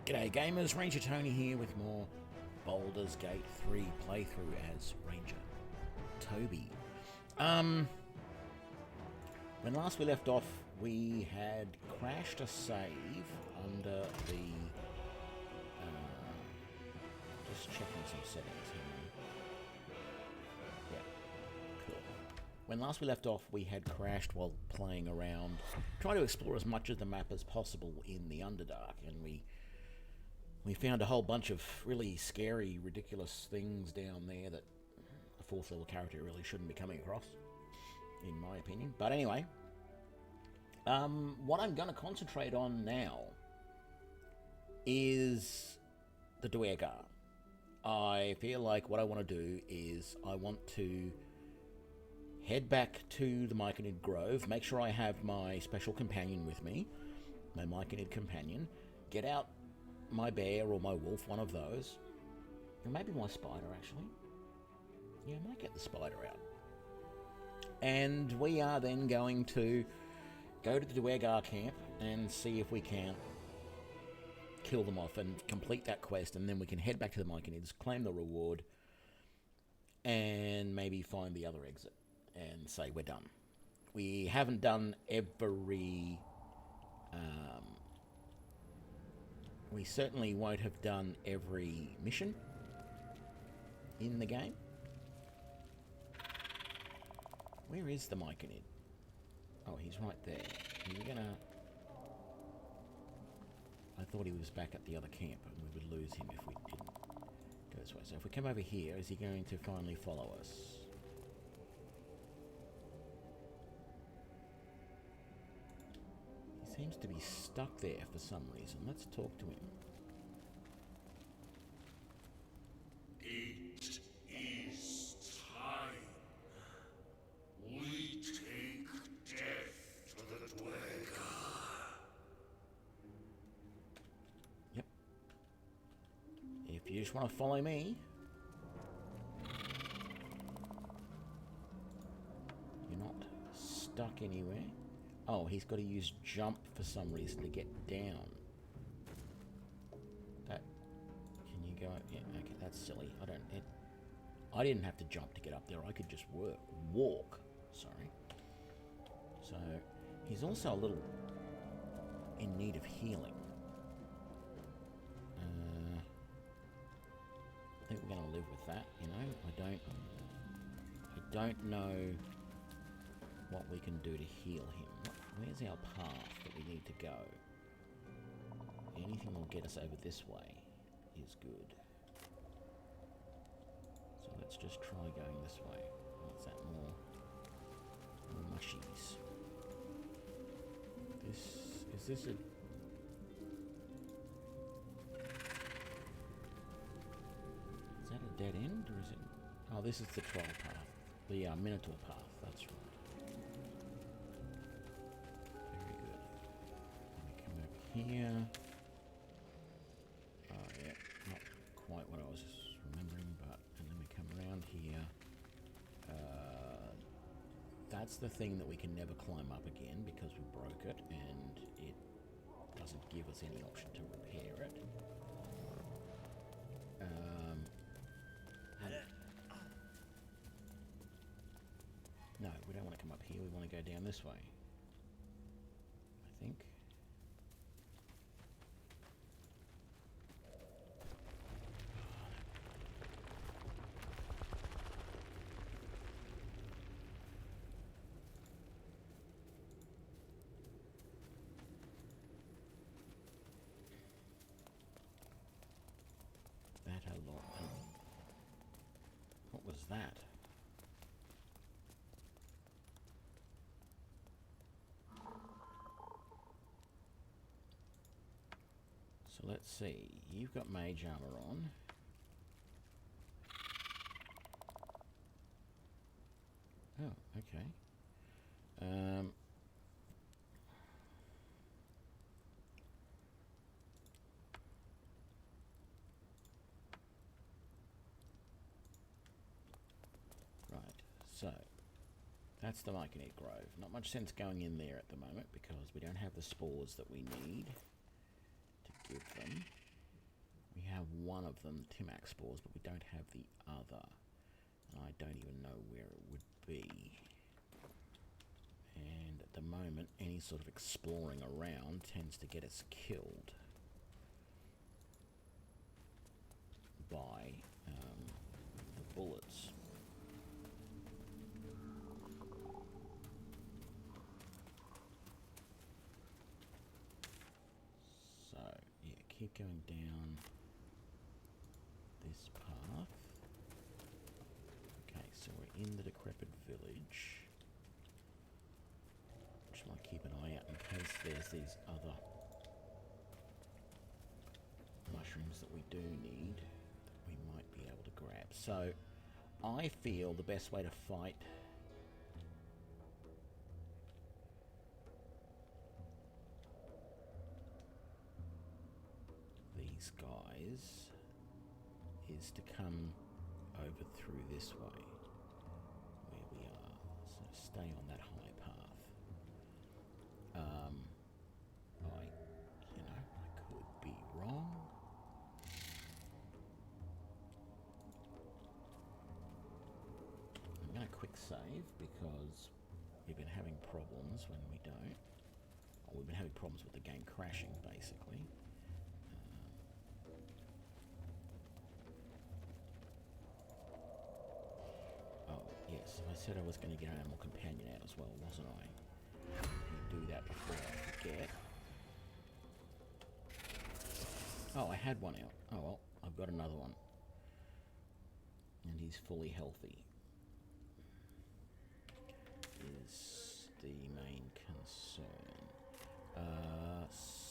G'day gamers, Ranger Tony here with more Baldur's Gate 3 playthrough as Ranger Toby. When last we left off, we had crashed a save under the... just checking some settings here. Yeah, cool. When last we left off, we had crashed while playing around, trying to explore as much of the map as possible in the Underdark, and we found a whole bunch of really scary, ridiculous things down there that a 4th level character really shouldn't be coming across, in my opinion. But anyway, what I'm going to concentrate on now is the Duergar. I feel like what I want to do is I want to head back to the Myconid Grove, make sure I have my special companion with me, my Myconid companion, get out my bear or my wolf, one of those, or maybe my spider actually. Yeah, I might get the spider out. And we are then going to go to the Duergar camp and see if we can kill them off and complete that quest, and then we can head back to the Myconids, claim the reward, and maybe find the other exit and say we're done. We haven't done every... we certainly won't have done every mission in the game. Where is the Myconid? Oh, he's right there. Are you gonna... I thought he was back at the other camp and we would lose him if we didn't go this way. So if we come over here, is he going to finally follow us? He seems to be stuck there for some reason. Let's talk to him. It is time. We take death to the Duergar. Yep. If you just want to follow me, you're not stuck anywhere. Oh, he's got to use jump for some reason to get down. That... Can you go up? Yeah, okay, that's silly. I didn't have to jump to get up there. I could just walk. Sorry. So, he's also a little in need of healing. I think we're going to live with that, you know. I don't know what we can do to heal him. Where's our path that we need to go? Anything that will get us over this way is good. So let's just try going this way. What's that? More mushies. Is this a... Is that a dead end, or is it... Oh, this is the troll path. The Minotaur path, that's right. Here. Oh yeah, not quite what I was remembering, but and then we come around here. That's the thing that we can never climb up again because we broke it, and it doesn't give us any option to repair it. No, we don't want to come up here. We want to go down this way, I think. What was that? So let's see. You've got Mage Armor on. Oh, okay. Right, so that's the Myconid Grove. Not much sense going in there at the moment because we don't have the spores that we need to give them. have one of them, the Timac spores, but we don't have the other. And I don't even know where it would be. And at the moment, any sort of exploring around tends to get us killed by the bullets. So, yeah, keep going down this path. Okay, so we're in the decrepit village. Just want to keep an eye out in case there's these other mushrooms that we do need that we might be able to grab. So I feel the best way to fight these guys is to come over through this way where we are. So stay on that high path. I could be wrong. I'm going to quick save because we've been having problems when we don't. Or we've been having problems with the game crashing, basically. Yes, I said I was going to get an animal companion out as well, wasn't I? Let me do that before I forget. Oh, I had one out. Oh well, I've got another one. And he's fully healthy. Is the main concern.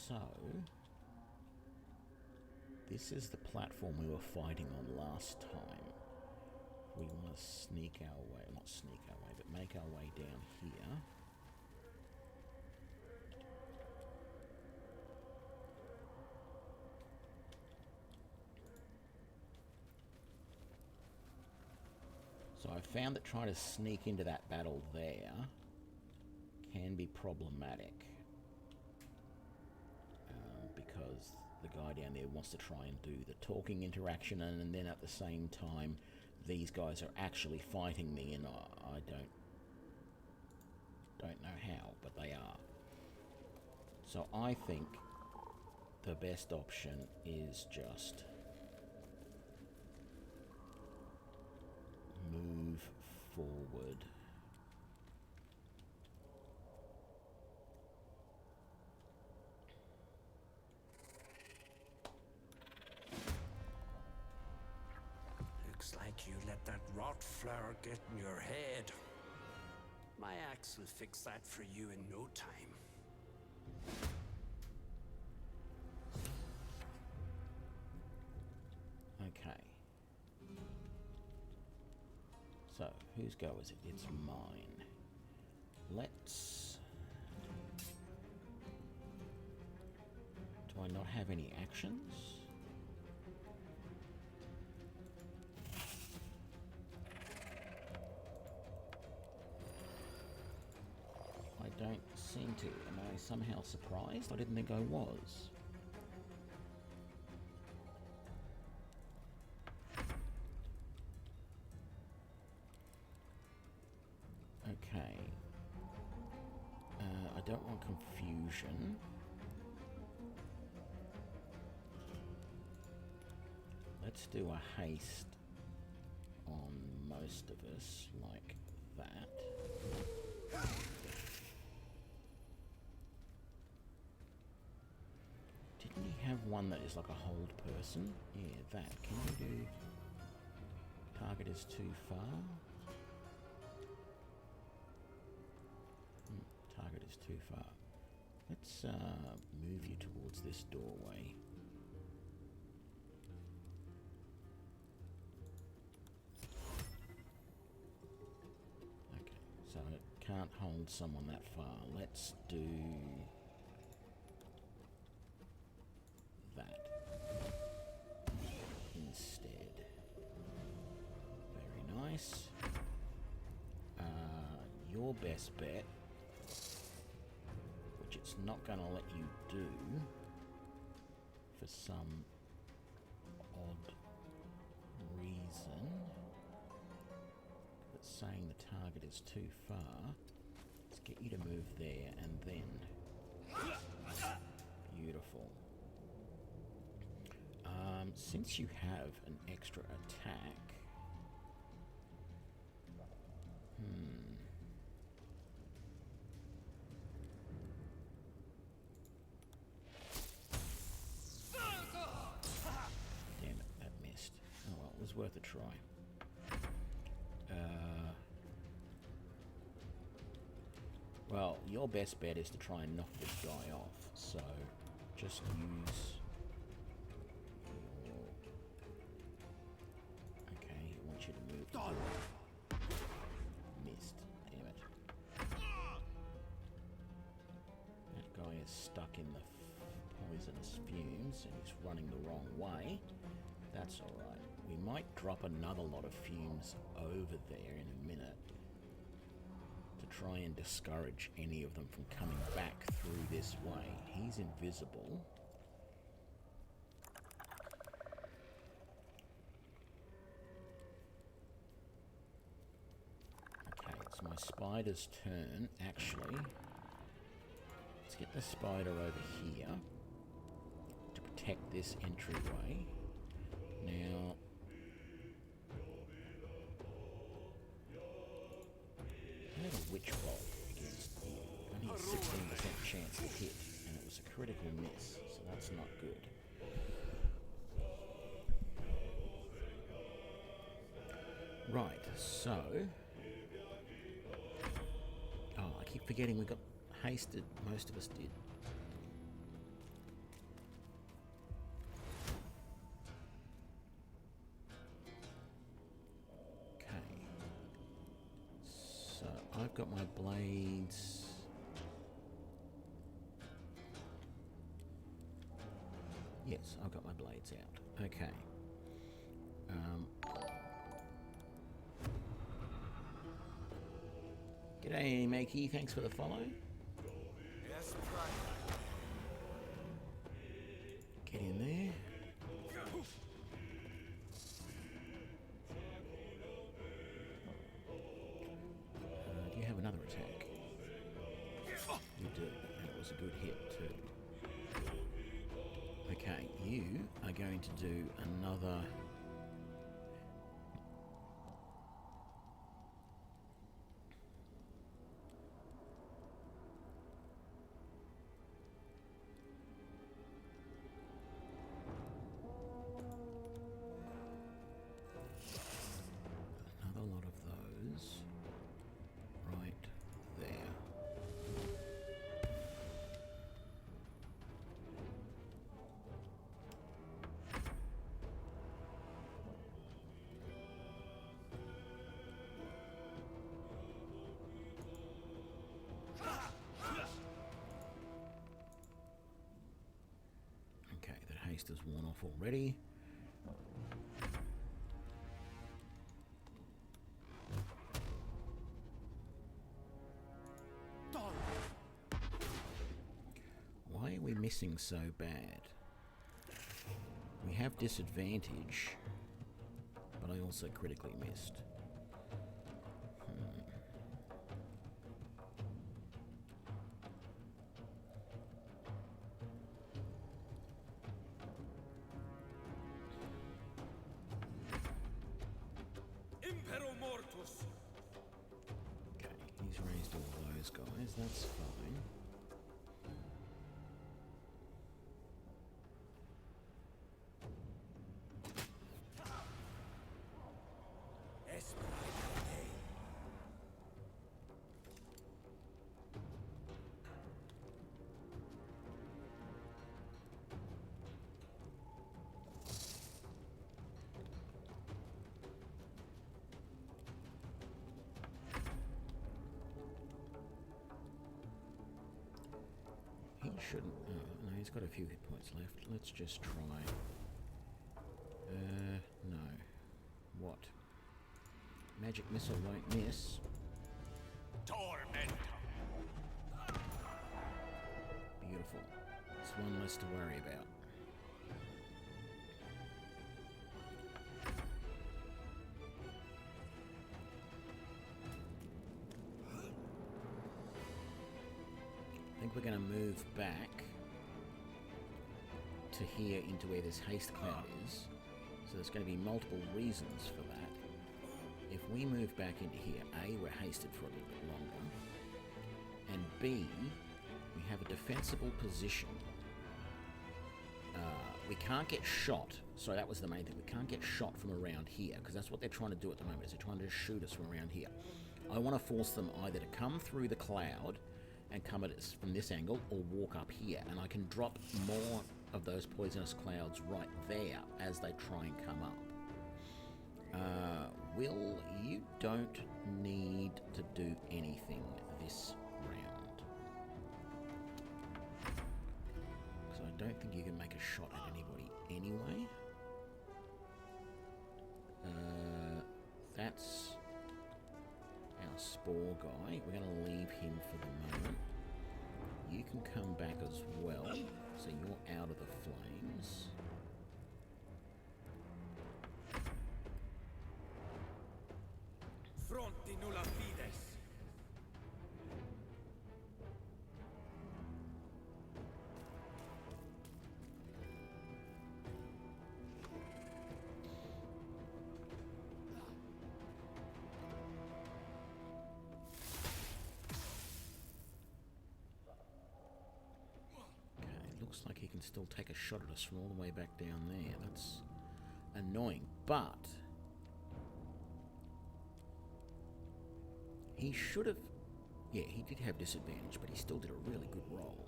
So... this is the platform we were fighting on last time. We want to sneak our way, not sneak our way, but make our way down here. So I found that trying to sneak into that battle there can be problematic. Because the guy down there wants to try and do the talking interaction, and then at the same time these guys are actually fighting me, and I don't know how, but they are. So I think the best option is just move forward. Looks like you let that rot flower get in your head. My axe will fix that for you in no time. Okay. So, whose go is it? It's mine. Let's... do I not have any actions? I don't seem to. Am I somehow surprised? I didn't think I was. Okay. I don't want confusion. Let's do a haste on most of us, like that. Didn't he have one that is like a hold person? Yeah, that. Can you do... target is too far? Target is too far. Let's move you towards this doorway. Okay, so it can't hold someone that far. Let's do that instead. Very nice. Your best bet, which it's not going to let you do for some odd reason that's saying the target is too far, let's get you to move there and then. Beautiful. Since you have an extra attack, damn it, that missed. Oh well, it was worth a try. Well, your best bet is to try and knock this guy off, so just use your... Okay, I want you to move. Missed, damn it. That guy is stuck in the poisonous fumes and he's running the wrong way. That's alright. We might drop another lot of fumes over there in a minute to try and discourage any of them from coming back through this way. He's invisible. Okay, it's my spider's turn. Actually, let's get the spider over here to protect this entryway. Now, I had a witch roll against you. Only a 16% chance to hit, and it was a critical miss, so that's not good. Right, so... Oh, I keep forgetting we got hasted. Most of us did. I've got my blades. Yes, I've got my blades out. Okay. G'day, Makey. Thanks for the follow. Yes, Get in there. Do you have another attack? You do, and it was a good hit too. Okay, you are going to do another... another lot of those right there. Okay, that haste is worn off already. Why are we missing so bad? We have disadvantage, but I also critically missed. Impero Mortus. Okay, he's raised all those guys, that's fine. He shouldn't... no, he's got a few hit points left. Let's just try... no. What? Magic missile won't miss. Torment. Beautiful. It's one less to worry about. we're going to move back to here into where this haste cloud is. So there's going to be multiple reasons for that. If we move back into here, A, we're hasted for a little bit longer, and B, we have a defensible position. We can't get shot. Sorry, that was the main thing. We can't get shot from around here, because that's what they're trying to do at the moment, is they're trying to shoot us from around here. I want to force them either to come through the cloud and come at us from this angle, or walk up here, and I can drop more of those poisonous clouds right there as they try and come up. Will, you don't need to do anything this round. Because I don't think you can make a shot at anybody anyway. That's our spore guy. We're going to leave him for the moment. You can come back as well, so you're out of the flames. Fronti nulla fides. Looks like he can still take a shot at us from all the way back down there. That's annoying, but he should have... Yeah, he did have disadvantage, but he still did a really good roll.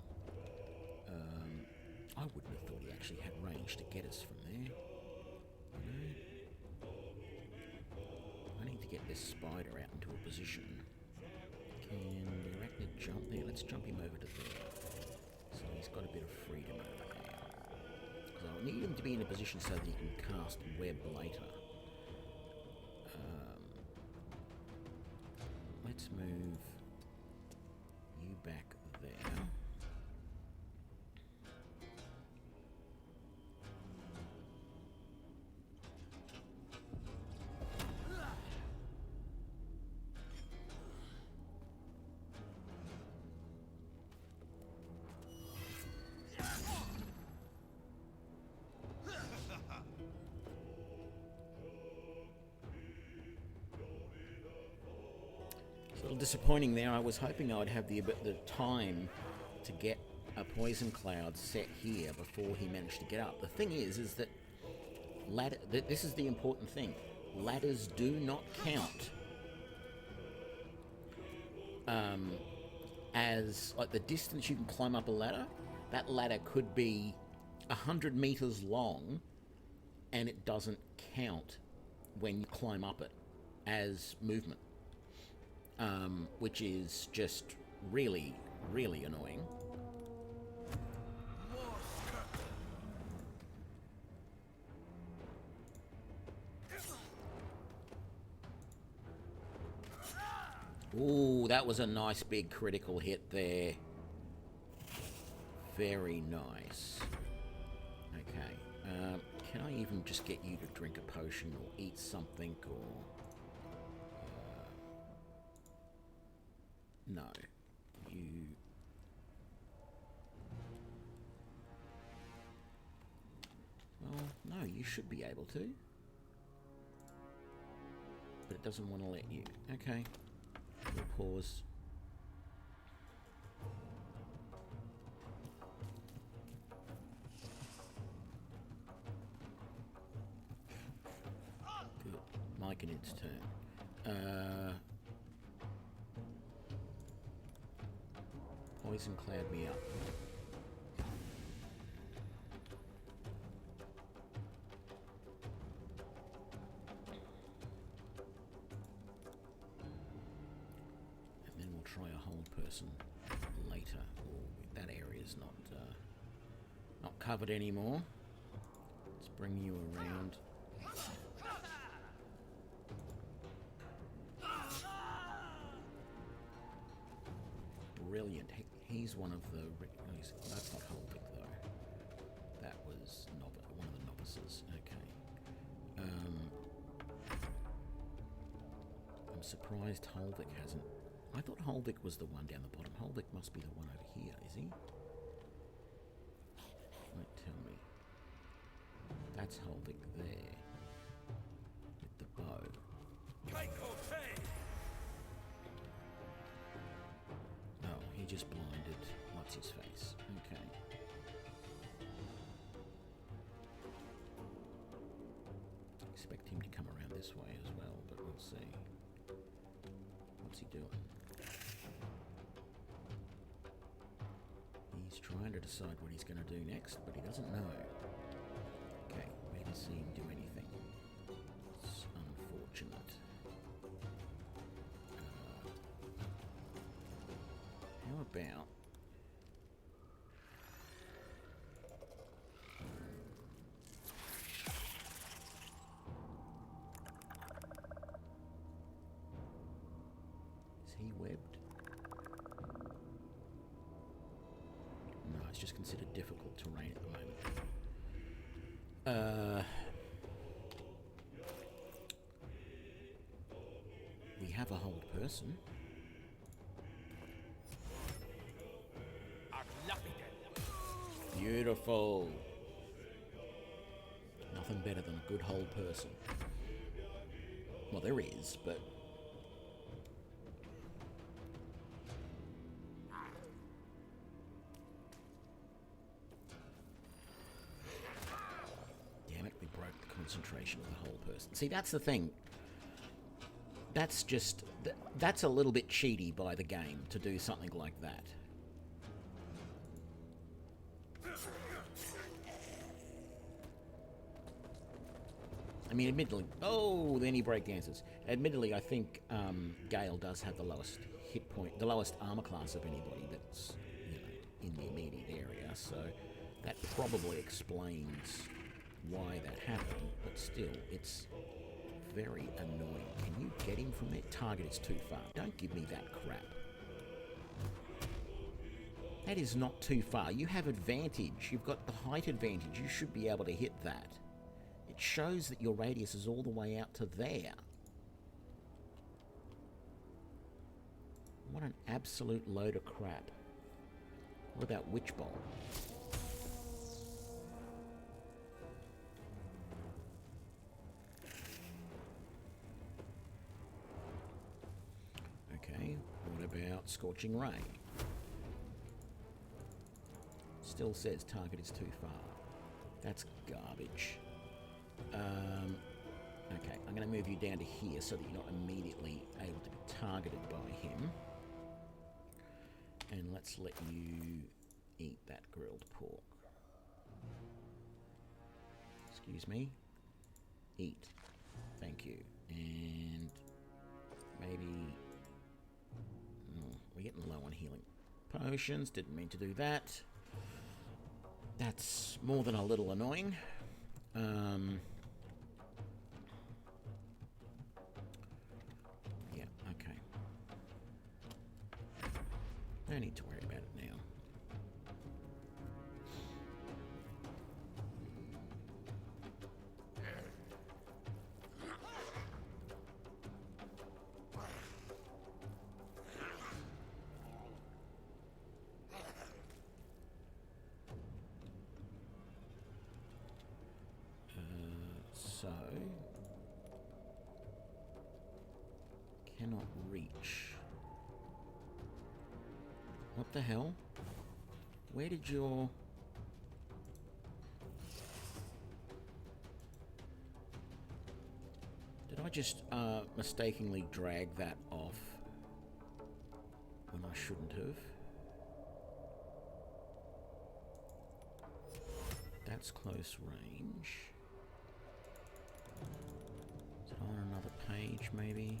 I wouldn't have thought he actually had range to get us from there. I need to get this spider out into a position. Can the arachnid jump there? Let's jump him over to there. So he's got a bit of freedom over there. Because I'll need him to be in a position so that he can cast web later. Let's move you back there. It's a little disappointing there. I was hoping I would have the time to get a poison cloud set here before he managed to get up. The thing is that this is the important thing. Ladders do not count as like the distance you can climb up a ladder. That ladder could be 100 meters long, and it doesn't count when you climb up it as movement. Which is just really, really annoying. Ooh, that was a nice big critical hit there. Very nice. Okay. Can I even just get you to drink a potion or eat something or... No. You... Well, no, you should be able to. But it doesn't want to let you. Okay. We'll pause. Good. Myconid's turn. Poison cloud me up. And then we'll try a hold person later. That area's not covered anymore. Let's bring you around. Brilliant. He's one of the... That's not Holvic, though. That was one of the novices. Okay. I'm surprised Holvic hasn't I thought Holdick was the one down the bottom. Holdick must be the one over here, is he? Don't tell me. That's Holdick there. With the bow. Oh, he just blinded what's his face. Okay. Expect him to come around this way as well, but we'll see. What's he doing? He's trying to decide what he's going to do next, but he doesn't know. Okay, we didn't see him do anything. It's unfortunate. How about... Is he webbed? No, it's just considered difficult terrain at the moment. We have a hold person. Beautiful. Nothing better than a good hold person. Well, there is, but... Damn it, we broke the concentration of the whole person. See, that's the thing. That's just... That's a little bit cheaty by the game to do something like that. I mean, admittedly... Oh, then he breakdances. Admittedly, I think Gale does have the lowest hit point, the lowest armor class of anybody that's, you know, in the immediate area, so that probably explains why that happened, but still, it's very annoying. Can you get him from there? Target is too far. Don't give me that crap. That is not too far. You have advantage. You've got the height advantage. You should be able to hit that. It shows that your radius is all the way out to there. What an absolute load of crap. What about Witch Bolt? Okay, what about Scorching Ray? Still says target is too far. That's garbage. Okay, I'm going to move you down to here so that you're not immediately able to be targeted by him. And let's let you eat that grilled pork. Excuse me. Eat. Thank you. And maybe... Oh, we're getting low on healing potions. Didn't mean to do that. That's more than a little annoying. Yeah, okay. No need to worry about it now. So, cannot reach. What the hell? Where did your... Did I just mistakenly drag that off when I shouldn't have? That's close range. Is it on another page, maybe?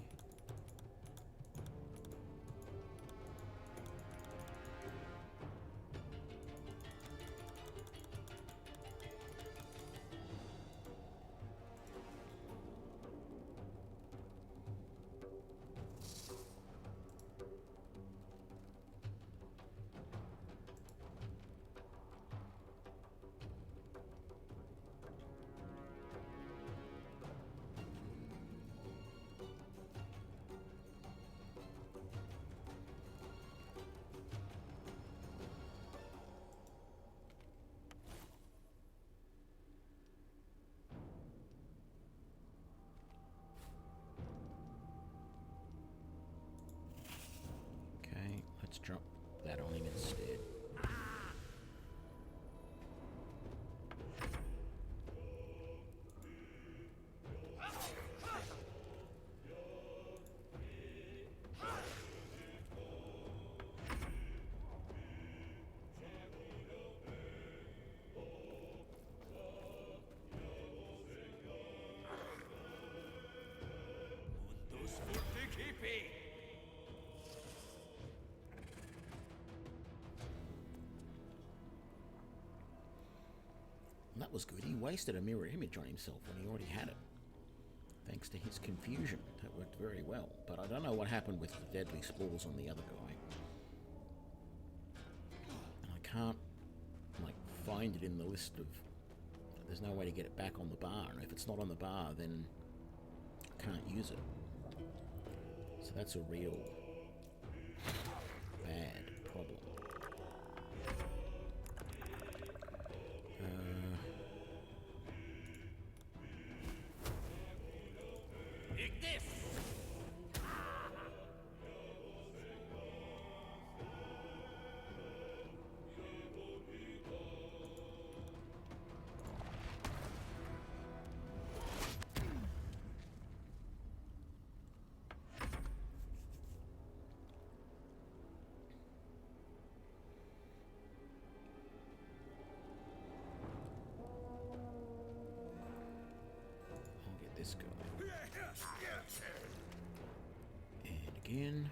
drop that on him instead. And that was good. He wasted a mirror image on himself when he already had it. Thanks to his confusion. That worked very well. But I don't know what happened with the deadly spores on the other guy. And I can't, like, find it in the list of... There's no way to get it back on the bar. And if it's not on the bar, then I can't use it. So that's a real bad problem. This guy. And again.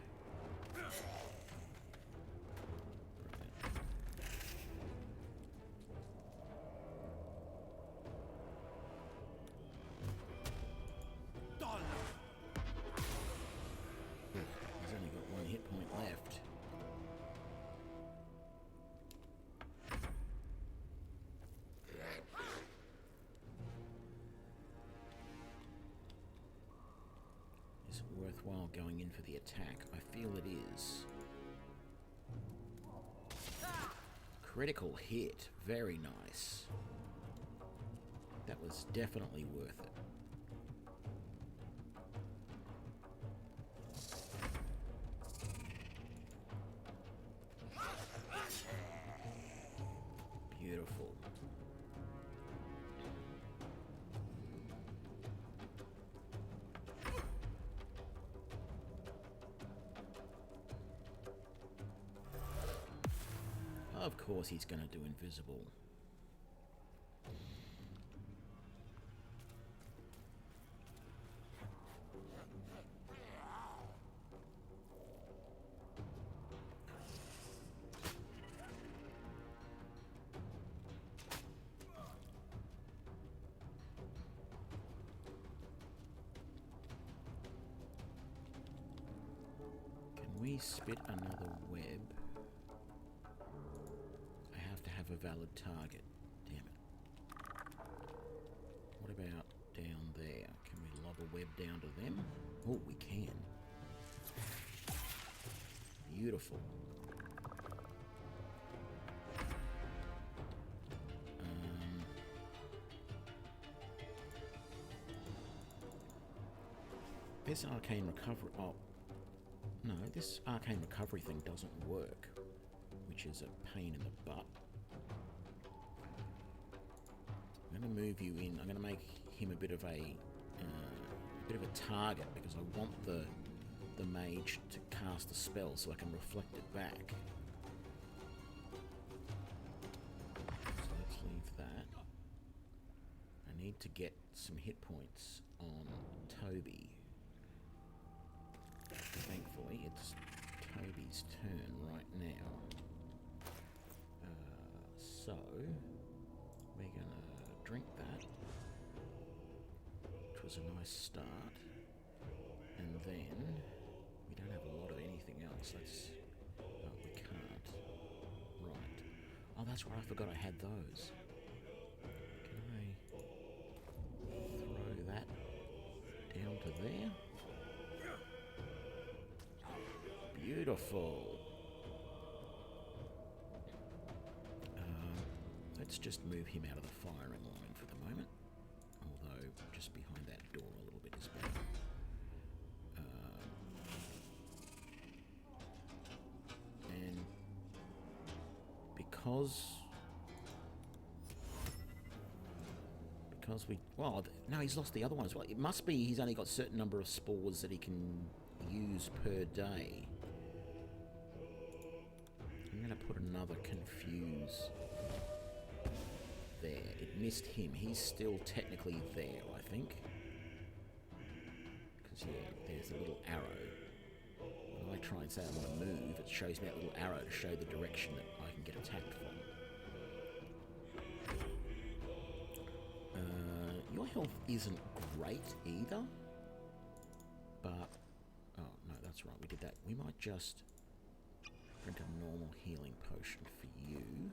He's only got one hit point left. Is it worthwhile going in for the attack? I feel it is. Critical hit. Very nice. That was definitely worth it. Beautiful. Of course he's going to do invisible. Can we spit another web? A valid target. Damn it. What about down there? Can we lob a web down to them? Oh, we can. Beautiful. This arcane recovery... Oh. No, this arcane recovery thing doesn't work. Which is a pain in the butt. I'm going to move you in. I'm going to make him a bit of a target because I want the mage to cast a spell so I can reflect it back. So let's leave that. I need to get some hit points on Toby. Thankfully, it's Toby's turn right now. So we're going to drink that, which was a nice start, and then we don't have a lot of anything else. We can't. Right. Oh, that's right, I forgot I had those. Can I throw that down to there? Beautiful. Let's just move him out of the firing line for the moment. Although, just behind that door a little bit is better. And we... Well, no, he's lost the other one as well. It must be he's only got a certain number of spores that he can use per day. I'm going to put another confuse there. It missed him. He's still technically there, I think. Because, yeah, there's a little arrow. When I try and say I want to move, it shows me that little arrow to show the direction that I can get attacked from. Your health isn't great either, but... Oh, no, that's right, we did that. We might just drink a normal healing potion for you.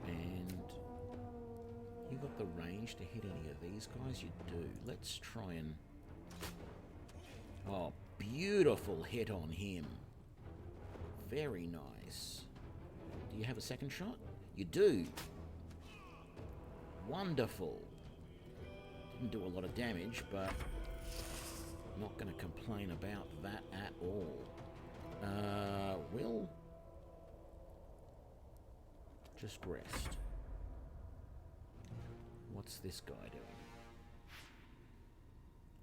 And you got the range to hit any of these guys? You do. Let's try and... Oh, beautiful hit on him. Very nice. Do you have a second shot? You do. Wonderful. Didn't do a lot of damage, but not going to complain about that at all. We'll just rest. What's this guy doing?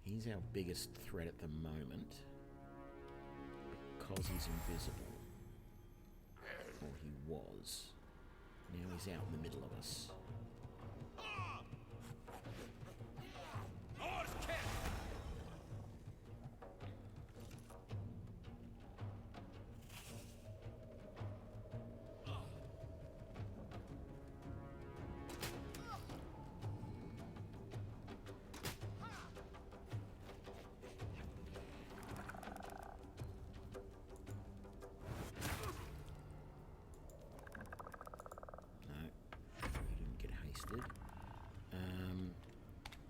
He's our biggest threat at the moment because he's invisible. Or he was. Now he's out in the middle of us.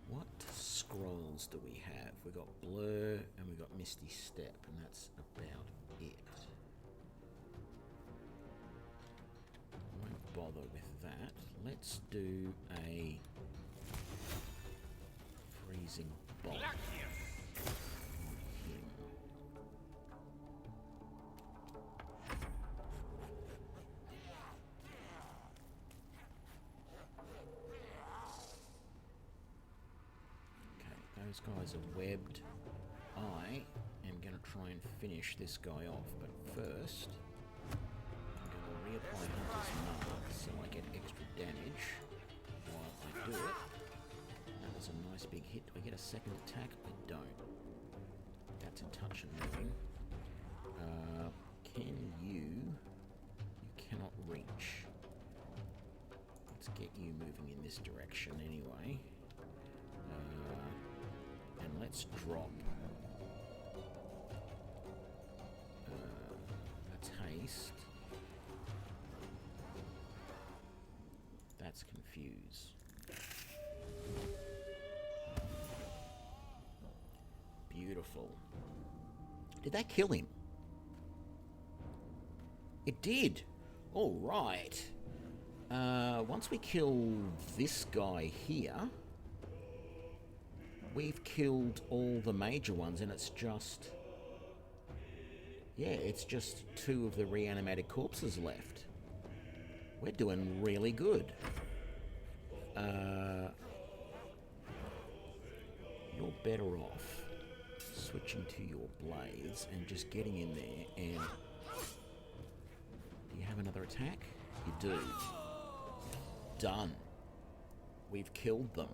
What scrolls do we have? We got Blur and we got Misty Step, and that's about it. I won't bother with that. Let's do a freezing bolt on him. Those guys are webbed. I am going to try and finish this guy off, but first I'm going to reapply Hunter's Mark so I get extra damage while I do it. That was a nice big hit. Do I get a second attack? I don't. That's in touch and moving. Can you... You cannot reach. Let's get you moving in this direction anyway. And let's drop a taste. That's confuse. Beautiful. Did that kill him? It did. All right. Once we kill this guy here, we've killed all the major ones, and it's just... Yeah, it's just 2 of the reanimated corpses left. We're doing really good. You're better off switching to your blades and just getting in there and... Do you have another attack? You do. Done. We've killed them.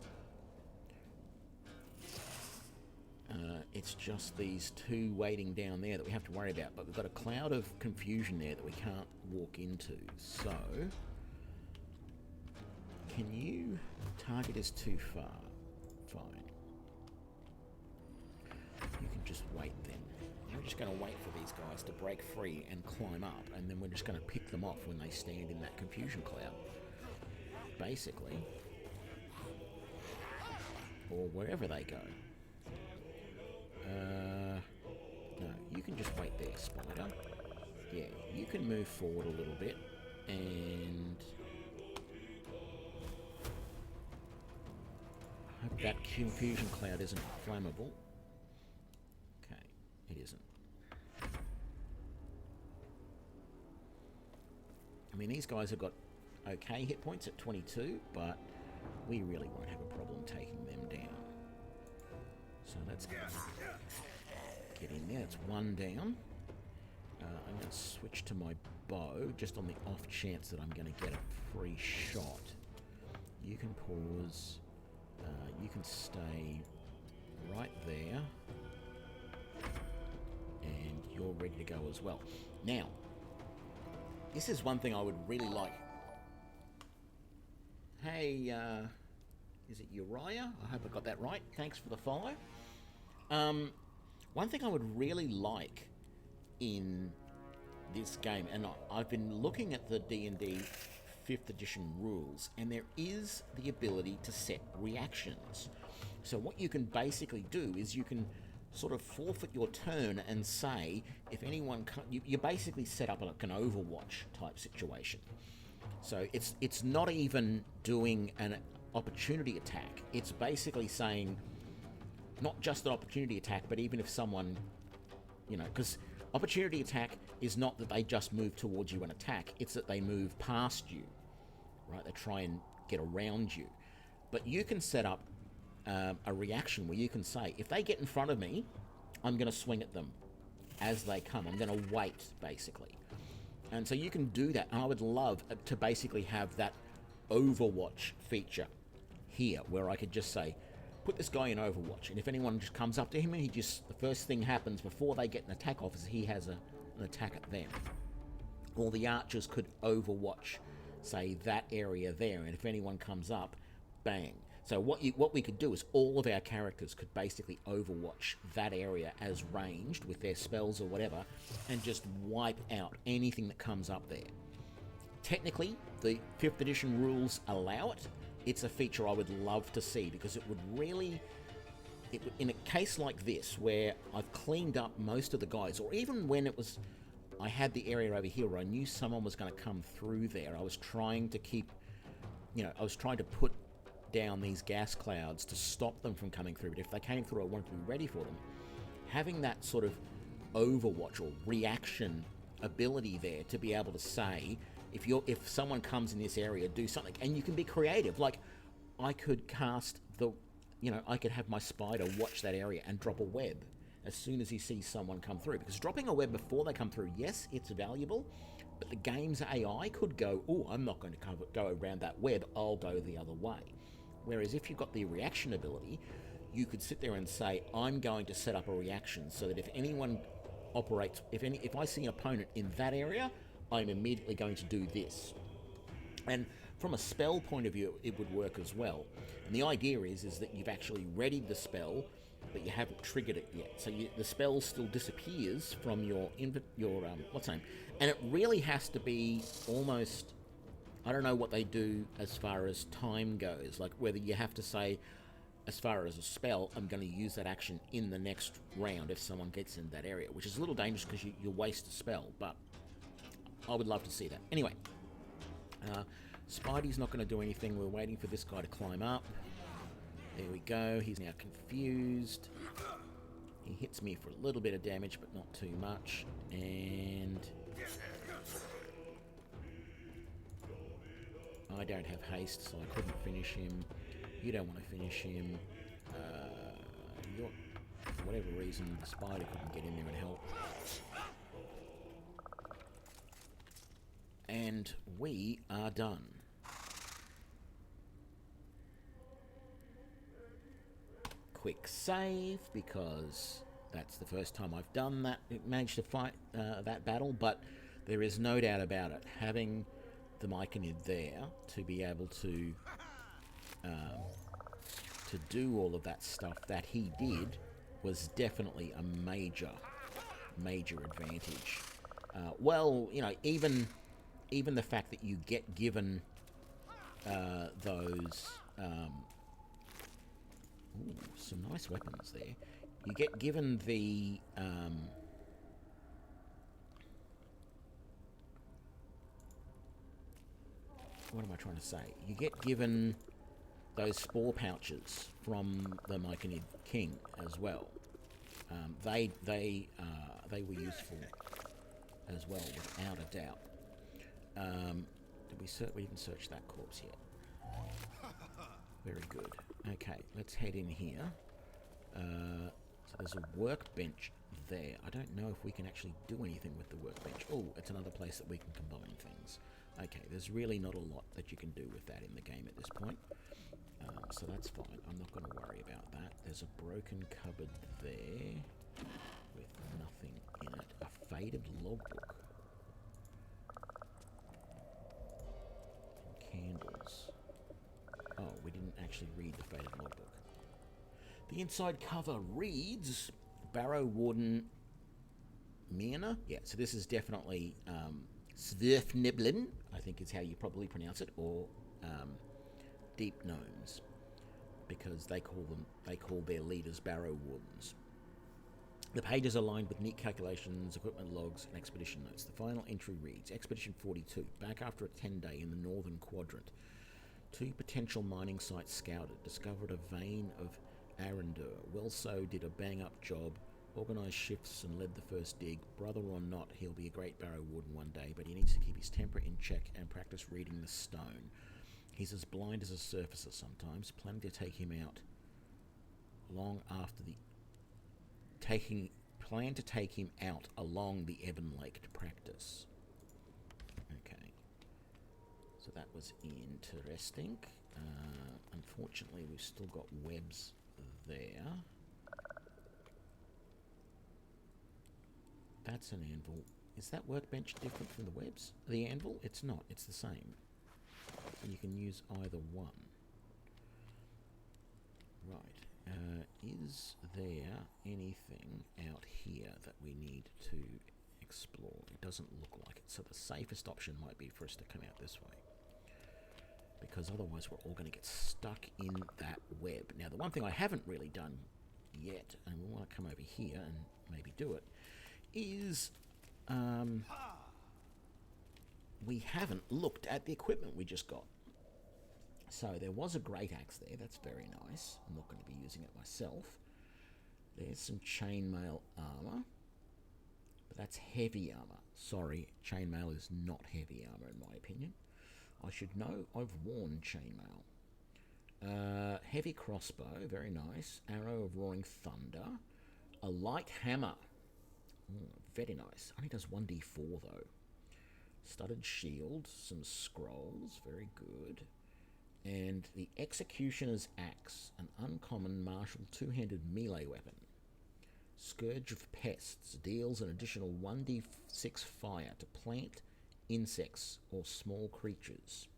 It's just these 2 waiting down there that we have to worry about, but we've got a cloud of confusion there that we can't walk into. So, can you... Target is too far. Fine. You can just wait then. We're just going to wait for these guys to break free and climb up, and then we're just going to pick them off when they stand in that confusion cloud. Basically. Or wherever they go. No, you can just wait there, Spider. Yeah, you can move forward a little bit, and... I hope that confusion cloud isn't flammable. Okay, it isn't. mean, these guys have got okay hit points at 22, but we really won't have a problem taking them down. So let's get in there. It's one down. I'm going to switch to my bow, just on the off chance that I'm going to get a free shot. You can pause. You can stay right there. And you're ready to go as well. Now, this is one thing I would really like. Hey, is it Uriah? I hope I got that right. Thanks for the follow. One thing I would really like in this game, and I've been looking at the D&D 5th edition rules, and there is the ability to set reactions. So what you can basically do is you can sort of forfeit your turn and say, if anyone... You basically set up like an Overwatch type situation. So it's not even doing an opportunity attack. It's basically saying, not just an opportunity attack, but even if someone, because opportunity attack is not that they just move towards you and attack, it's that they move past you, right? They try and get around you. But you can set up a reaction where you can say, if they get in front of me, I'm going to swing at them as they come. I'm going to wait, basically. And so you can do that. And I would love to basically have that Overwatch feature here, where I could just say, put this guy in Overwatch, and if anyone just comes up to him, and the first thing happens before they get an attack off is he has an attack at them. Or the archers could Overwatch, say, that area there, and if anyone comes up, bang. So what we could do is all of our characters could basically Overwatch that area as ranged with their spells or whatever, and just wipe out anything that comes up there. Technically, the 5th edition rules allow it. It's a feature I would love to see, because it would really... in a case like this, where I've cleaned up most of the guys, or even when it was... I had the area over here where I knew someone was going to come through there, I was trying to keep... I was trying to put down these gas clouds to stop them from coming through, but if they came through, I wanted to be ready for them. Having that sort of Overwatch or reaction ability there to be able to say... If someone comes in this area, do something, and you can be creative. Like, I could cast I could have my spider watch that area and drop a web as soon as he sees someone come through. Because dropping a web before they come through, yes, it's valuable, but the game's AI could go, oh, I'm not going to go around that web, I'll go the other way. Whereas if you've got the reaction ability, you could sit there and say, I'm going to set up a reaction so that if anyone operates, if I see an opponent in that area, I'm immediately going to do this. And from a spell point of view, it would work as well. And the idea is that you've actually readied the spell, but you haven't triggered it yet. So the spell still disappears from your what's name? And it really has to be almost... I don't know what they do as far as time goes. Like whether you have to say, as far as a spell, I'm going to use that action in the next round if someone gets in that area, which is a little dangerous because you waste a spell, but... I would love to see that. Anyway, Spidey's not going to do anything. We're waiting for this guy to climb up. There we go. He's now confused. He hits me for a little bit of damage, but not too much. And I don't have haste, so I couldn't finish him. You don't want to finish him. For whatever reason, the spider couldn't get in there and help. And we are done. Quick save, because that's the first time I've done that. It managed to fight that battle, but there is no doubt about it. Having the Myconid there to be able to do all of that stuff that he did was definitely a major advantage. Even the fact that you get given those... some nice weapons there. You get given the... what am I trying to say? You get given those spore pouches from the Myconid King as well. They were useful as well, without a doubt. We didn't search that corpse yet. Very good. Okay, let's head in here. So there's a workbench there. I don't know if we can actually do anything with the workbench. Oh, it's another place that we can combine things. Okay, there's really not a lot that you can do with that in the game at this point. So that's fine. I'm not going to worry about that. There's a broken cupboard there with nothing in it. A faded logbook. And candles. Oh, we didn't actually read the faded logbook. The inside cover reads Barrow Warden Mirna. Yeah, so this is definitely Svirfniblin, I think is how you probably pronounce it, or Deep Gnomes, because they call their leaders Barrow Wardens. The pages are lined with neat calculations, equipment logs, and expedition notes. The final entry reads, Expedition 42, back after a 10-day in the northern quadrant. 2 potential mining sites scouted, discovered a vein of Arendur. Welso did a bang-up job, organised shifts and led the first dig. Brother or not, he'll be a great Barrow Warden one day, but he needs to keep his temper in check and practice reading the stone. He's as blind as a surfacer sometimes. Plan to take him out along along the Ebon Lake to practice. Okay. So that was interesting. Unfortunately, we've still got webs there. That's an anvil. Is that workbench different from the webs? The anvil? It's not. It's the same. You can use either one. Right. Is there anything out here that we need to explore? It doesn't look like it. So the safest option might be for us to come out this way, because otherwise we're all going to get stuck in that web. Now, the one thing I haven't really done yet, and we want to come over here and maybe do it, is we haven't looked at the equipment we just got. So there was a great axe there. That's very nice. I'm not going to be using it myself. There's some chainmail armor, but that's heavy armor. Sorry, chainmail is not heavy armor in my opinion. I should know. I've worn chainmail. Heavy crossbow, very nice. Arrow of roaring thunder. A light hammer. Very nice. Only does 1d4 though. Studded shield, some scrolls, very good. And the Executioner's Axe, an uncommon martial two-handed melee weapon. Scourge of Pests deals an additional 1d6 fire to plant, insects, or small creatures.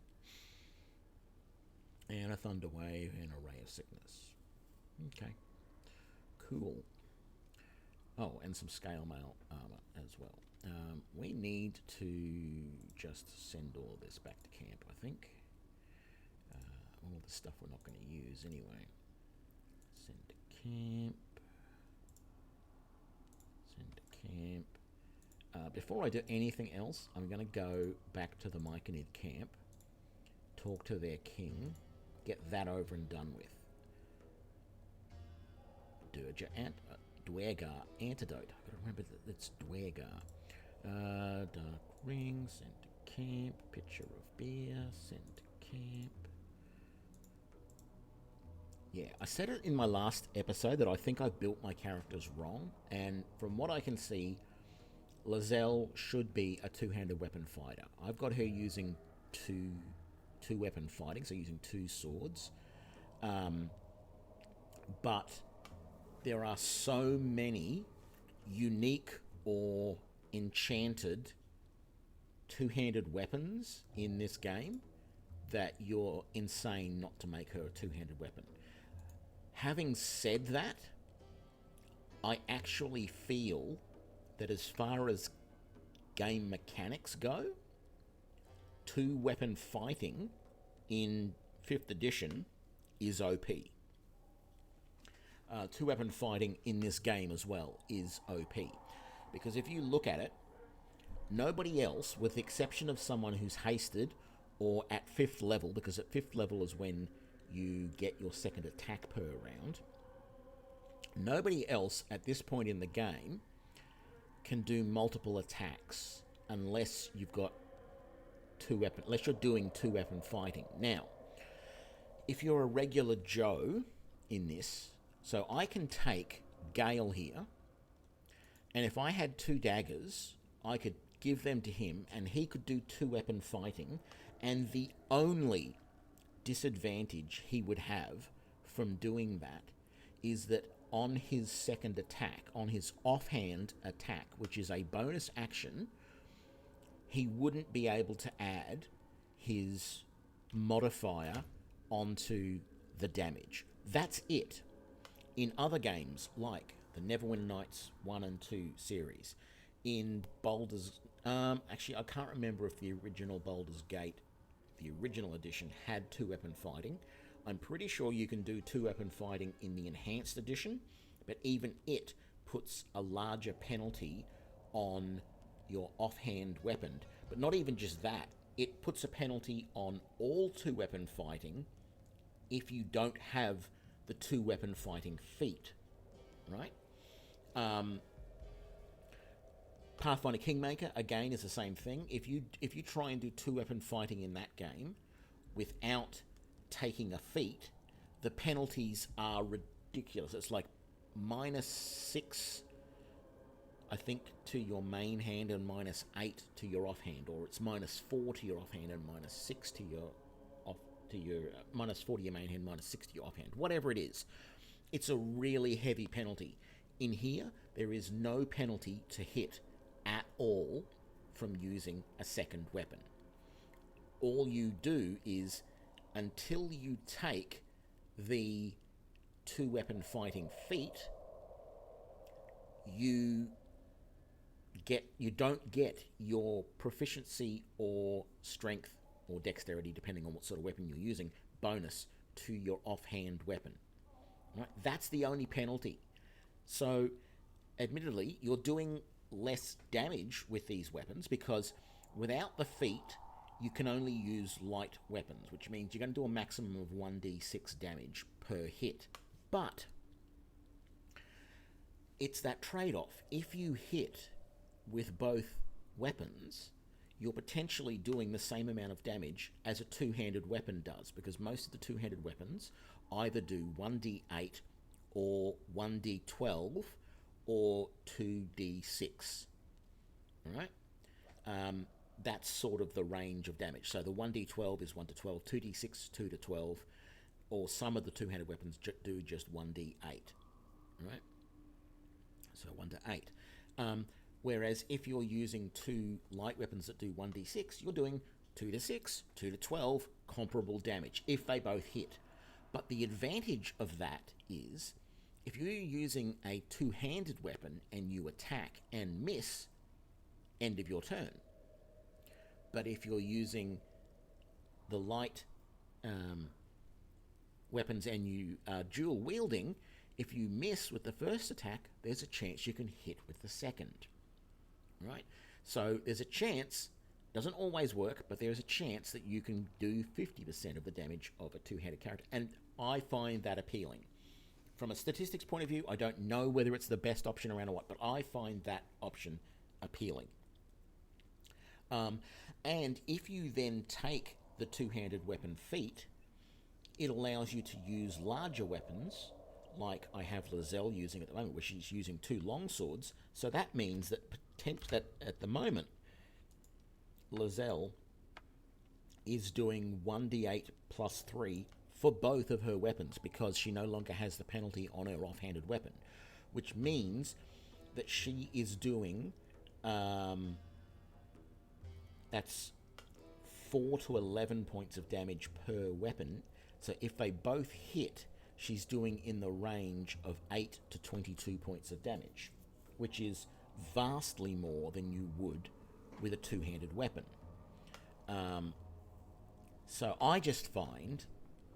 And a Thunder Wave and a Ray of Sickness. Okay. Cool. Oh, and some scale mail armor as well. We need to just send all this back to camp, I think. All the stuff we're not going to use anyway. Send to camp. Send to camp. Before I do anything else, I'm going to go back to the Myconid camp, talk to their king, get that over and done with. Dwergar antidote. I've got to remember that it's Dwergar. Dark ring, send to camp. Pitcher of beer, send to camp. Yeah, I said it in my last episode that I think I built my characters wrong, and from what I can see, Lizelle should be a two-handed weapon fighter. I've got her using two weapon fighting, so using 2 swords. But there are so many unique or enchanted two-handed weapons in this game that you're insane not to make her a two-handed weapon. Having said that, I actually feel that as far as game mechanics go, 2-weapon fighting in 5th edition is OP. 2-weapon fighting in this game as well is OP. Because if you look at it, nobody else, with the exception of someone who's hasted or at 5th level, because at 5th level is when you get your second attack per round, nobody else at this point in the game can do multiple attacks unless you've got unless you're doing two-weapon fighting. Now, if you're a regular Joe in this, so I can take Gale here, and if I had 2 daggers, I could give them to him, and he could do two-weapon fighting, and the only disadvantage he would have from doing that is that on his second attack, on his offhand attack, which is a bonus action, he wouldn't be able to add his modifier onto the damage. That's it. In other games, like the Neverwinter Nights 1 and 2 series, in Baldur's... actually, I can't remember if the original Baldur's Gate, the original edition, had two-weapon fighting. I'm pretty sure you can do two-weapon fighting in the Enhanced Edition, but even it puts a larger penalty on your offhand weapon. But not even just that, it puts a penalty on all two-weapon fighting if you don't have the two-weapon fighting feat, right? Pathfinder Kingmaker, again, is the same thing. If you try and do two-weapon fighting in that game without taking a feat, the penalties are ridiculous. It's like -6, I think, to your main hand and -8 to your offhand, or it's -4 to your offhand and -6 to your -4 to your main hand, -6 to your offhand. Whatever it is, it's a really heavy penalty. In here, there is no penalty to hit at all from using a second weapon. All you do is, until you take the two-weapon fighting feat, you don't get your proficiency or strength or dexterity, depending on what sort of weapon you're using, bonus to your offhand weapon. Right? That's the only penalty. So, admittedly, you're doing less damage with these weapons because without the feat, you can only use light weapons, which means you're going to do a maximum of 1d6 damage per hit. But it's that trade-off. If you hit with both weapons, you're potentially doing the same amount of damage as a two-handed weapon does, because most of the two-handed weapons either do 1d8 or 1d12 or 2d6. All right? That's sort of the range of damage. So the 1d12 is 1 to 12, 2d6, 2 to 12, or some of the two-handed weapons do just 1d8. Right? So 1 to 8. Whereas if you're using two light weapons that do 1d6, you're doing 2 to 6, 2 to 12 comparable damage if they both hit. But the advantage of that is if you're using a two-handed weapon and you attack and miss, end of your turn. But if you're using the light weapons and you are dual wielding, if you miss with the first attack, there's a chance you can hit with the second. Right? So there's a chance, doesn't always work, but there's a chance that you can do 50% of the damage of a two-handed character. And I find that appealing. From a statistics point of view, I don't know whether it's the best option around or what, but I find that option appealing. And if you then take the two-handed weapon feat, it allows you to use larger weapons, like I have Lizelle using at the moment, where she's using 2 longswords. So that means that at the moment, Lizelle is doing 1d8 plus 3 for both of her weapons because she no longer has the penalty on her offhanded weapon, which means that she is doing that's 4 to 11 points of damage per weapon. So if they both hit, she's doing in the range of 8 to 22 points of damage, which is vastly more than you would with a two-handed weapon. So I just find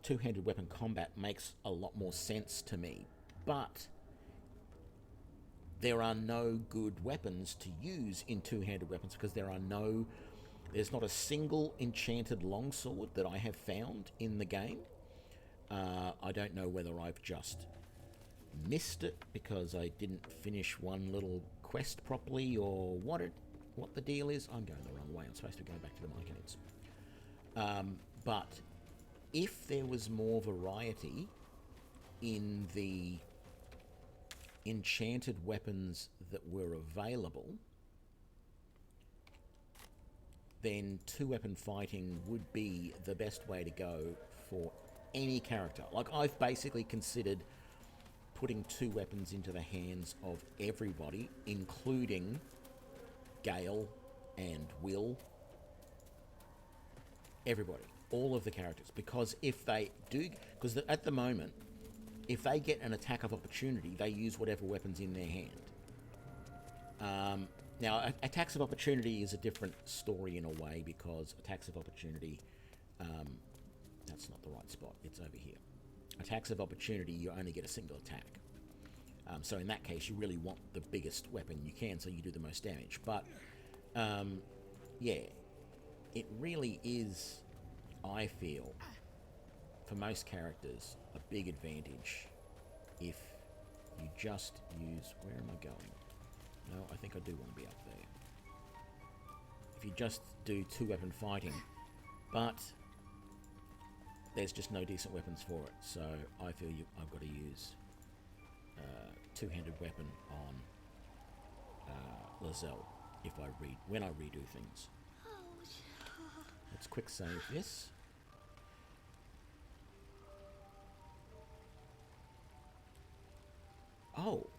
two-handed weapon combat makes a lot more sense to me, but there are no good weapons to use in two-handed weapons because there's not a single enchanted longsword that I have found in the game. I don't know whether I've just missed it because I didn't finish one little quest properly or what what the deal is. I'm going the wrong way. I'm supposed to go back to the Myconids. But if there was more variety in the enchanted weapons that were available, then two-weapon fighting would be the best way to go for any character. Like, I've basically considered putting two weapons into the hands of everybody, including Gale and Will. Everybody. All of the characters. Because if they do... Because at the moment, if they get an attack of opportunity, they use whatever weapon's in their hand. Now, attacks of opportunity is a different story in a way, because attacks of opportunity... that's not the right spot. It's over here. Attacks of opportunity, you only get a single attack. So in that case, you really want the biggest weapon you can, so you do the most damage. But, yeah, it really is, I feel, for most characters, a big advantage if you just use... Where am I going? No, I think I do want to be up there. If you just do two-weapon fighting, but there's just no decent weapons for it, so I feel I've got to use two-handed weapon on Lizelle when I redo things. Let's quick save this. Oh,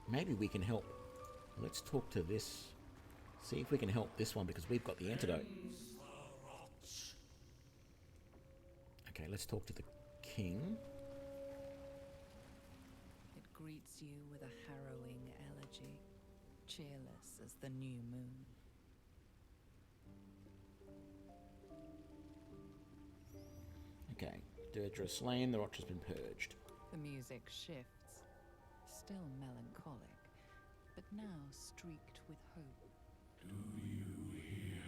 maybe we can help. Let's talk to this. See if we can help this one, because we've got the antidote. Okay, let's talk to the king. It greets you with a harrowing elegy, cheerless as the new moon. Okay, Deirdre slain, the Watch has been purged. The music shifts, still melancholic, but now streaked with hope. Do you hear?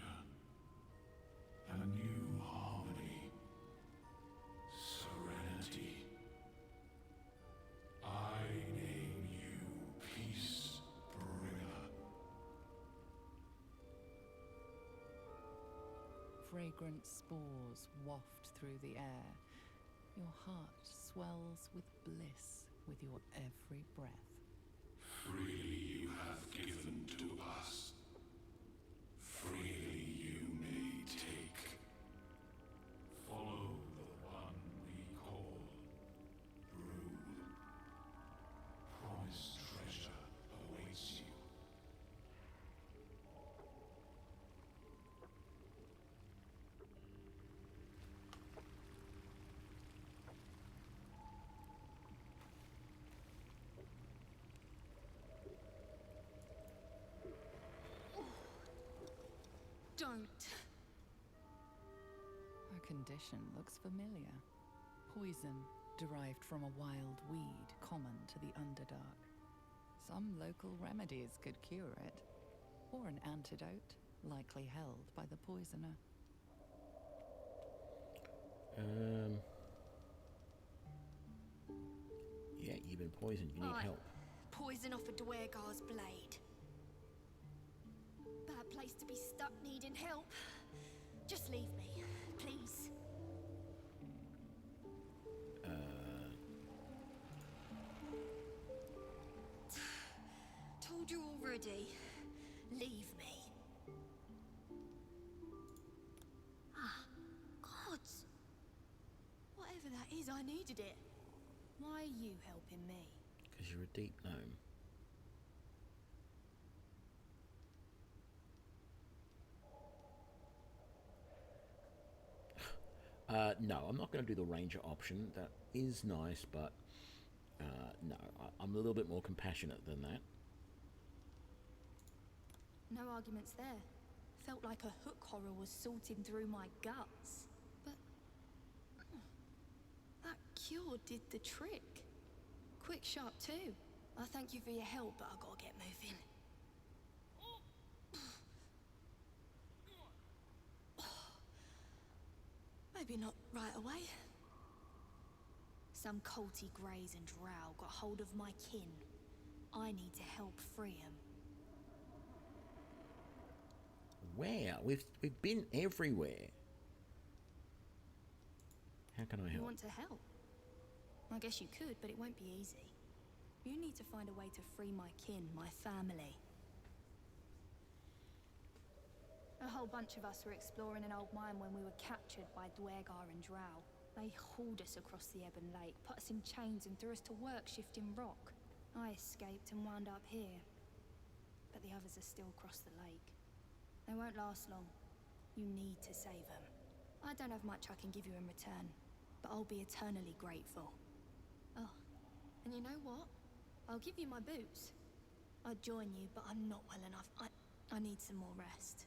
A new harmony. Serenity. I name you Peace Bringer. Fragrant spores waft through the air. Your heart swells with bliss with your every breath. Freely you have given to us. Freely you may take. Follow the one we call Brood. Promised treasure awaits you. Don't. Her condition looks familiar. Poison derived from a wild weed common to the Underdark. Some local remedies could cure it, or an antidote likely held by the poisoner. Yeah, you've been poisoned. You need help. Poison off a Dwergar's blade. Bad place to be stuck needing help. Just leave me, please. Told you already. Leave me. Ah, gods. Whatever that is, I needed it. Why are you helping me? Because you're a deep gnome. No, I'm not going to do the Ranger option. That is nice, but no, I'm a little bit more compassionate than that. No arguments there. Felt like a hook horror was sorting through my guts. But that cure did the trick. Quick, sharp too. I thank you for your help, but I gotta get moving. Maybe not right away. Some culty greys and drow got hold of my kin. I need to help free 'em. Where? We've been everywhere. How can I You help? want to help? I guess you could, but it won't be easy. You need to find a way to free my kin, my family. A whole bunch of us were exploring an old mine when we were captured by Dwergar and Drow. They hauled us across the Ebon Lake, put us in chains and threw us to work shifting rock. I escaped and wound up here. But the others are still across the lake. They won't last long. You need to save them. I don't have much I can give you in return, but I'll be eternally grateful. Oh, and you know what? I'll give you my boots. I'd join you, but I'm not well enough. I need some more rest.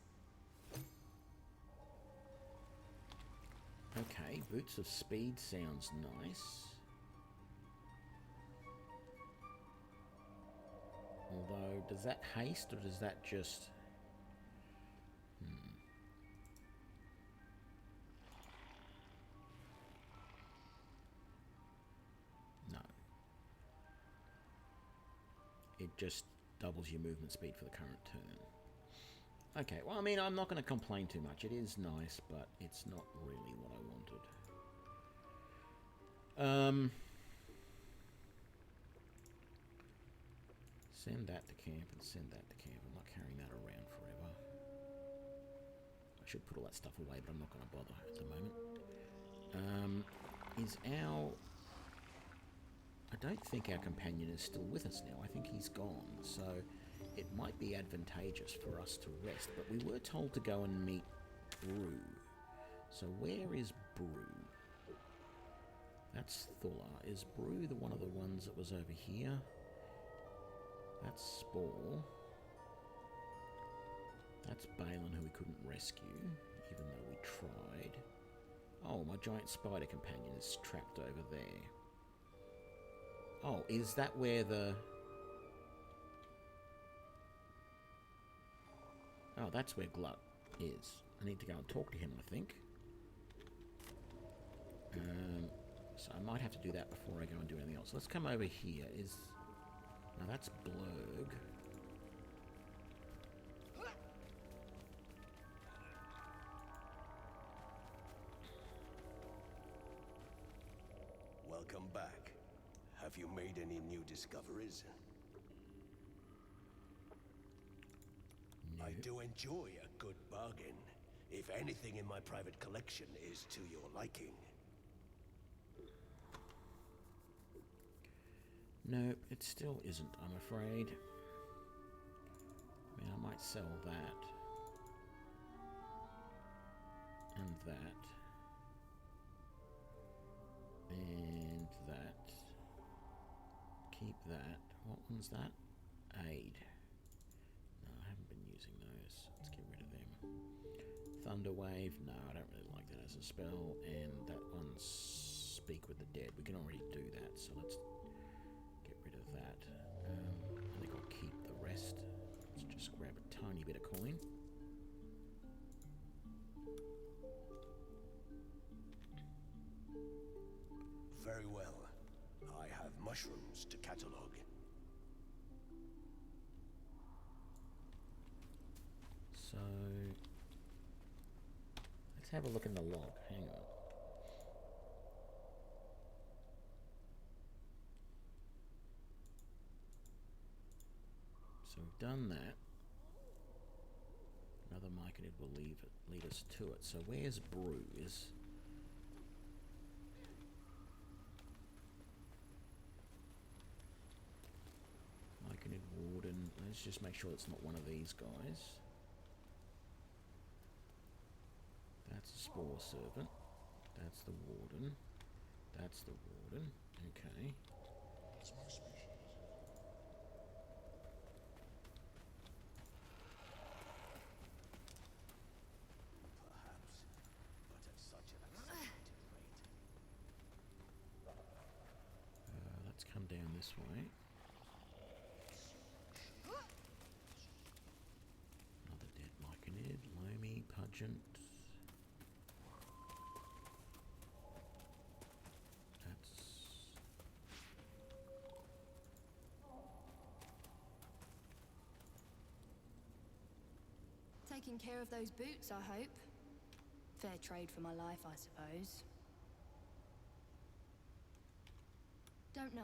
Okay, Boots of Speed sounds nice. Although, does that haste or does that just... No. It just doubles your movement speed for the current turn. Okay, well, I mean, I'm not going to complain too much. It is nice, but it's not really what I wanted. Send that to camp and send that to camp. I'm not carrying that around forever. I should put all that stuff away, but I'm not going to bother at the moment. Is our... I don't think our companion is still with us now. I think he's gone, so... It might be advantageous for us to rest, but we were told to go and meet Brew. So where is Brew? That's Thula. Is Brew the one of the ones that was over here? That's Spore. That's Balin, who we couldn't rescue, even though we tried. Oh, my giant spider companion is trapped over there. Oh, is that where the... Oh, that's where Glut is. I need to go and talk to him, I think. So I might have to do that before I go and do anything else. Let's come over here. Now that's Blurg. Welcome back. Have you made any new discoveries? No. I do enjoy a good bargain, if anything in my private collection is to your liking. No, it still isn't, I'm afraid. I mean, I might sell that. And that. And that. Keep that. What one's that? Aid. No, I haven't been using those. Let's get rid of them. Thunder Wave. No, I don't really like that as a spell. And that one's Speak with the Dead. We can already do that, so let's get rid of that. I think I'll keep the rest. Let's just grab a tiny bit of coin. Very well. I have mushrooms to catalog. So, let's have a look in the log. Hang on. So we've done that. Another Myconid will lead us to it. So where's Brew? Is Myconid Warden. Let's just make sure it's not one of these guys. That's a Spore Servant. That's the Warden. That's the Warden. Okay. Perhaps, but at such an accelerated rate. Let's come down this way. Another dead Myconid. Loamy, Pungent. taking care of those boots, I hope. Fair trade for my life, I suppose. Don't know.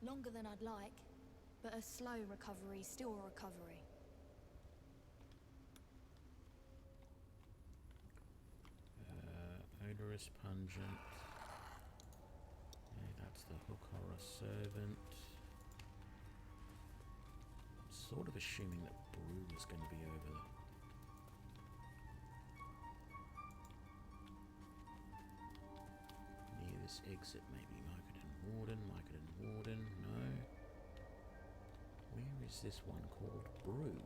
Longer than I'd like, but a slow recovery's still a recovery. Odorous, pungent. Yeah, that's the hook horror servant. Sort of assuming that Brew is going to be over. Near this exit, maybe. Market and Warden, Market and Warden. No. Where is this one called Brew?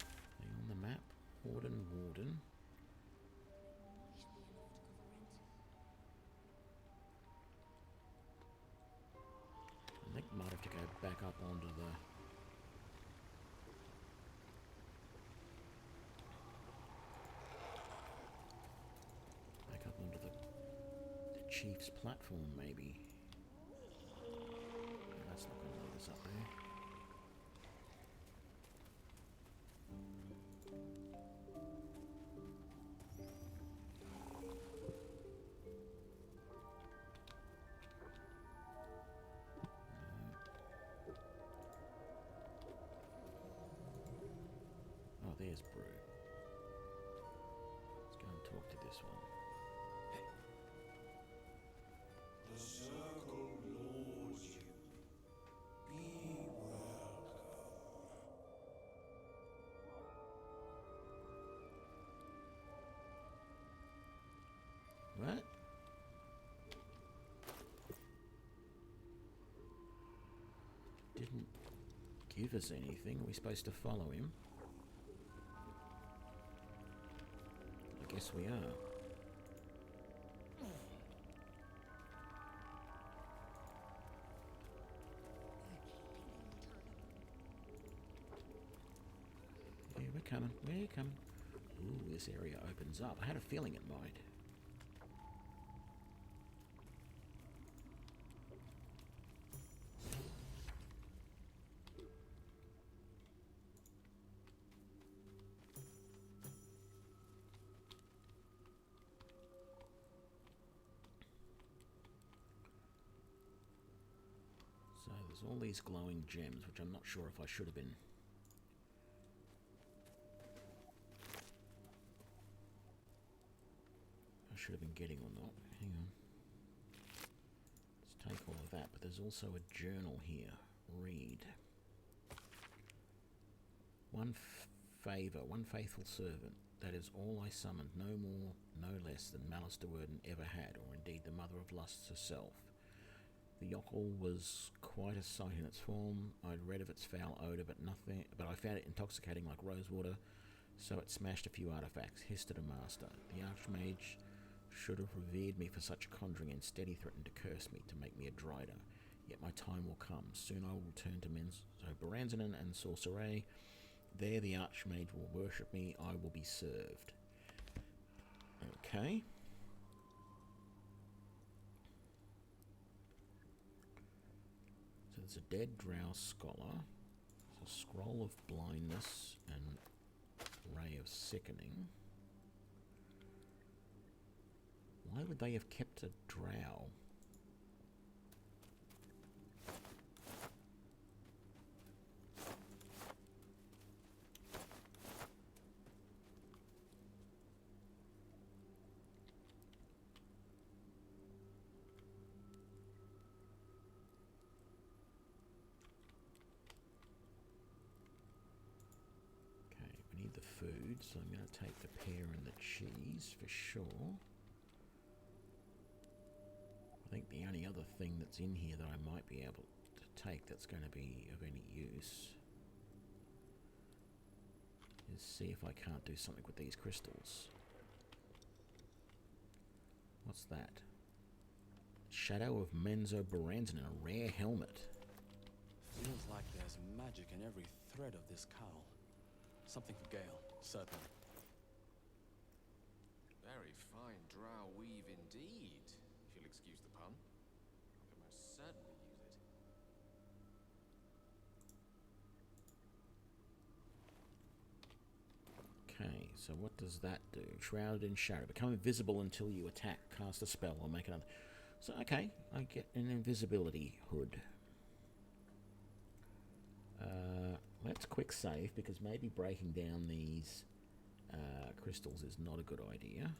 Are they on the map? Warden, Warden. I think might have to go back up onto the... back up onto the chief's platform, maybe. That's not going to lead us up there. There's Brew. Let's go and talk to this one. The circle lords you. Be welcome. What? Didn't give us anything. Are we supposed to follow him? I guess we are. Yeah, we're coming. We're coming. Ooh, this area opens up. I had a feeling it might. So there's all these glowing gems, which I'm not sure if I should have been. I should have been getting or not. Hang on. Let's take all of that, but there's also a journal here. Read. One favour, one faithful servant. That is all I summoned, no more, no less than Malice de Werden ever had, or indeed the mother of lusts herself. The yokel was quite a sight in its form. I'd read of its foul odour, but I found it intoxicating like rosewater, so it smashed a few artifacts, hissed at a master. The Archmage should have revered me for such conjuring, instead he threatened to curse me, to make me a Drider. Yet my time will come. Soon I will return to Baranzanen and Sorcerer. There the Archmage will worship me. I will be served. Okay. So there's a dead drow scholar. There's a scroll of blindness and ray of sickening. Why would they have kept a drow? The food, so I'm going to take the pear and the cheese for sure. I think the only other thing that's in here that I might be able to take that's going to be of any use is see if I can't do something with these crystals. What's that? Shadow of Menzo Baranzan, a rare helmet. Feels like there's magic in every thread of this cowl. Something for Gale, certainly. Very fine drow weave indeed, if you'll excuse the pun. I could most certainly use it. so what does that do? Shrouded in shadow. Become invisible until you attack, cast a spell, or make another. So, okay, I get an invisibility hood. Let's quick save, because maybe breaking down these crystals is not a good idea.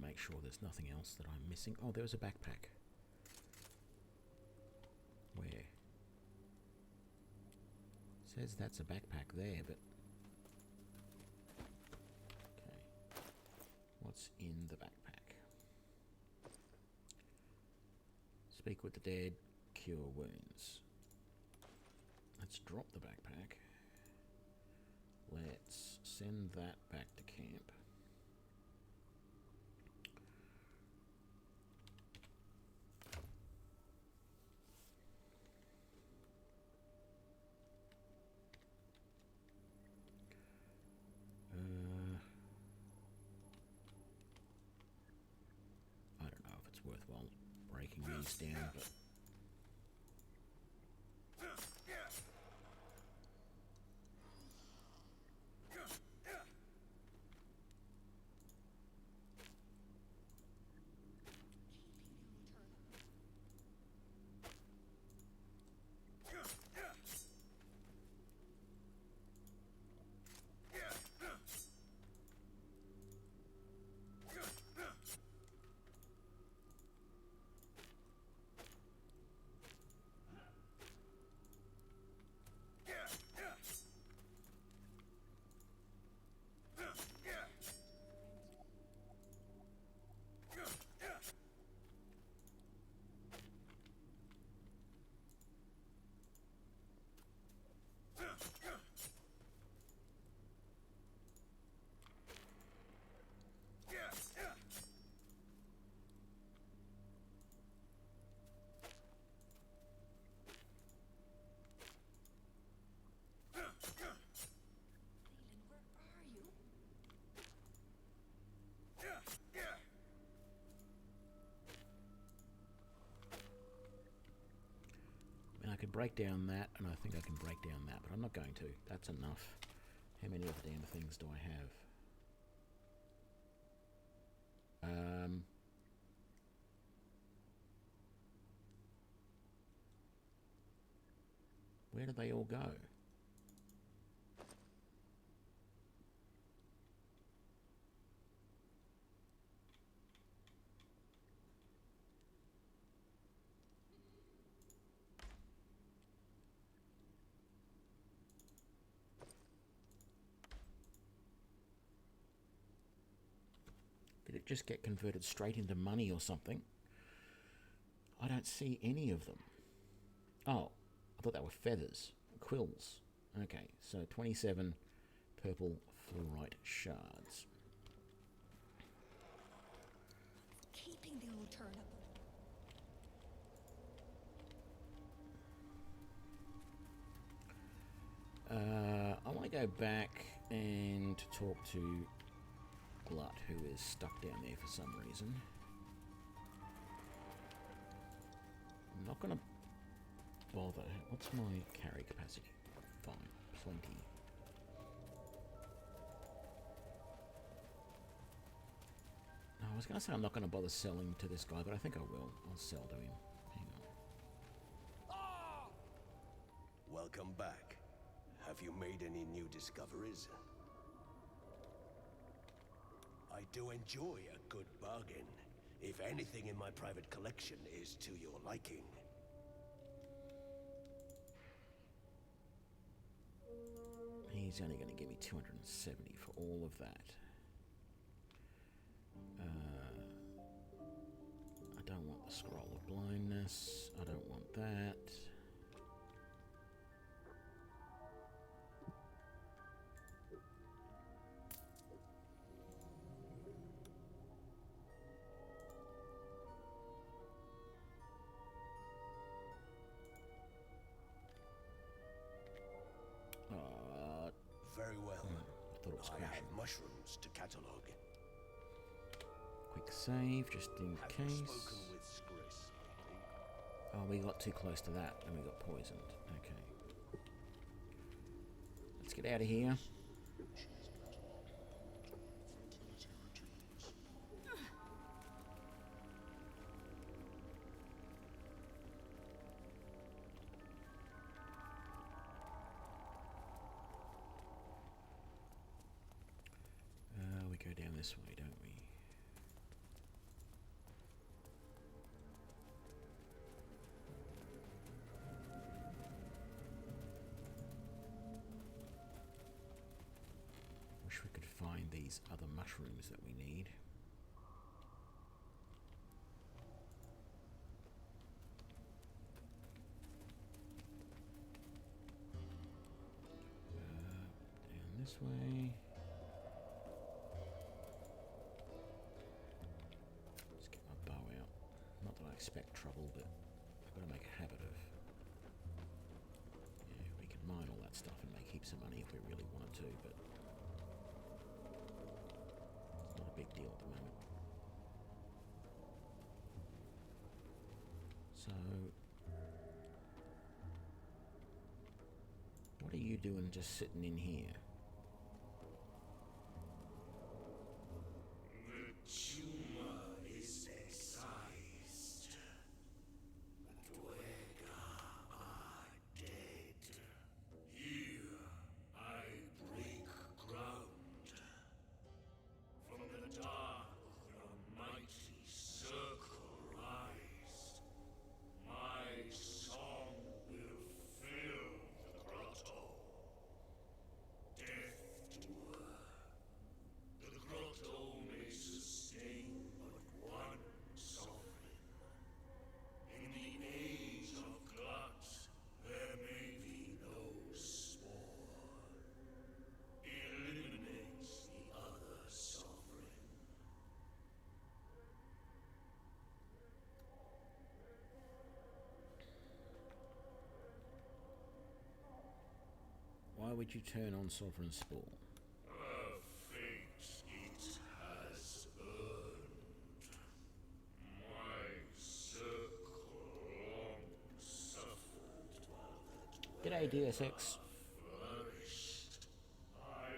Make sure there's nothing else that I'm missing. Oh, there was a backpack. Where? Says that's a backpack there, but... Okay. What's in the backpack? Speak with the dead, cure wounds. Let's drop the backpack. Let's send that back to camp. Worthwhile breaking these down, but I could break down that, and I think I can break down that, but I'm not going to. That's enough. How many of the damn things do I have? Where do they all go? Did it just get converted straight into money or something? I don't see any of them. Oh, I thought they were feathers. Quills. Okay, so 27 purple fluorite shards. Keeping the old turnip. I want to go back and talk to Glut, who is stuck down there for some reason. I'm not going to bother. What's my carry capacity? Fine, plenty. No, I was going to say I'm not going to bother selling to this guy, but I think I will. I'll sell to him. Hang on. Welcome back. Have you made any new discoveries? I do enjoy a good bargain, if anything in my private collection is to your liking. He's only going to give me 270 for all of that. I don't want the Scroll of Blindness. I don't want that. Very well. I thought it was I crashing. have mushrooms to catalog. Quick save, just in Have case. you spoken with Skris lately? Oh, we got too close to that and we got poisoned. Okay. Let's get out of here. We go down this way, don't we? Wish we could find these other mushrooms that we need. Down this way. Let's get my bow out. Not that I expect trouble, but I've got to make a habit of. Yeah, we can mine all that stuff and make heaps of money if we really wanted to, but it's not a big deal at the moment. So, what are you doing just sitting in here? The tumor is excised. The Dwega are dead. Here I break ground. From the dark, the mighty circle rise. My song will fill the grotto. Death doer. The grotto may sustain but one sovereign. In the age of glut, there may be no spore. Eliminates the other sovereign. Why would you turn on Sovereign Spore? A fate it has earned. My circle long suffered while the G'day, DSX. flourished. I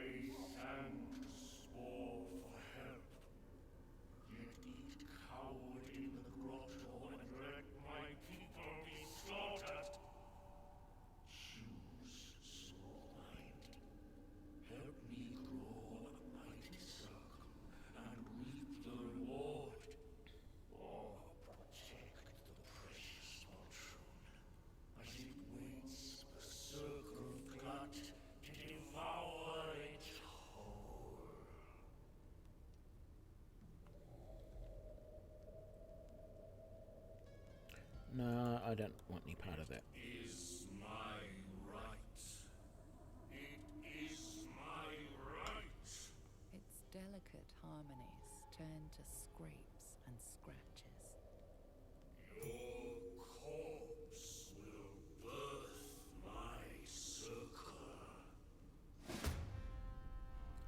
thank Spore for help. Yet it cowered in the grotto and let my people be slaughtered. Choose, Soulmind. Help me grow a mighty circle and reap the reward. Or protect the precious mushroom as it waits the circle of glut to devour it whole. No, I don't want any part of that. Is my right. It is my right. Its delicate harmonies turn to scrapes and scratches. Your corpse will birth my circle.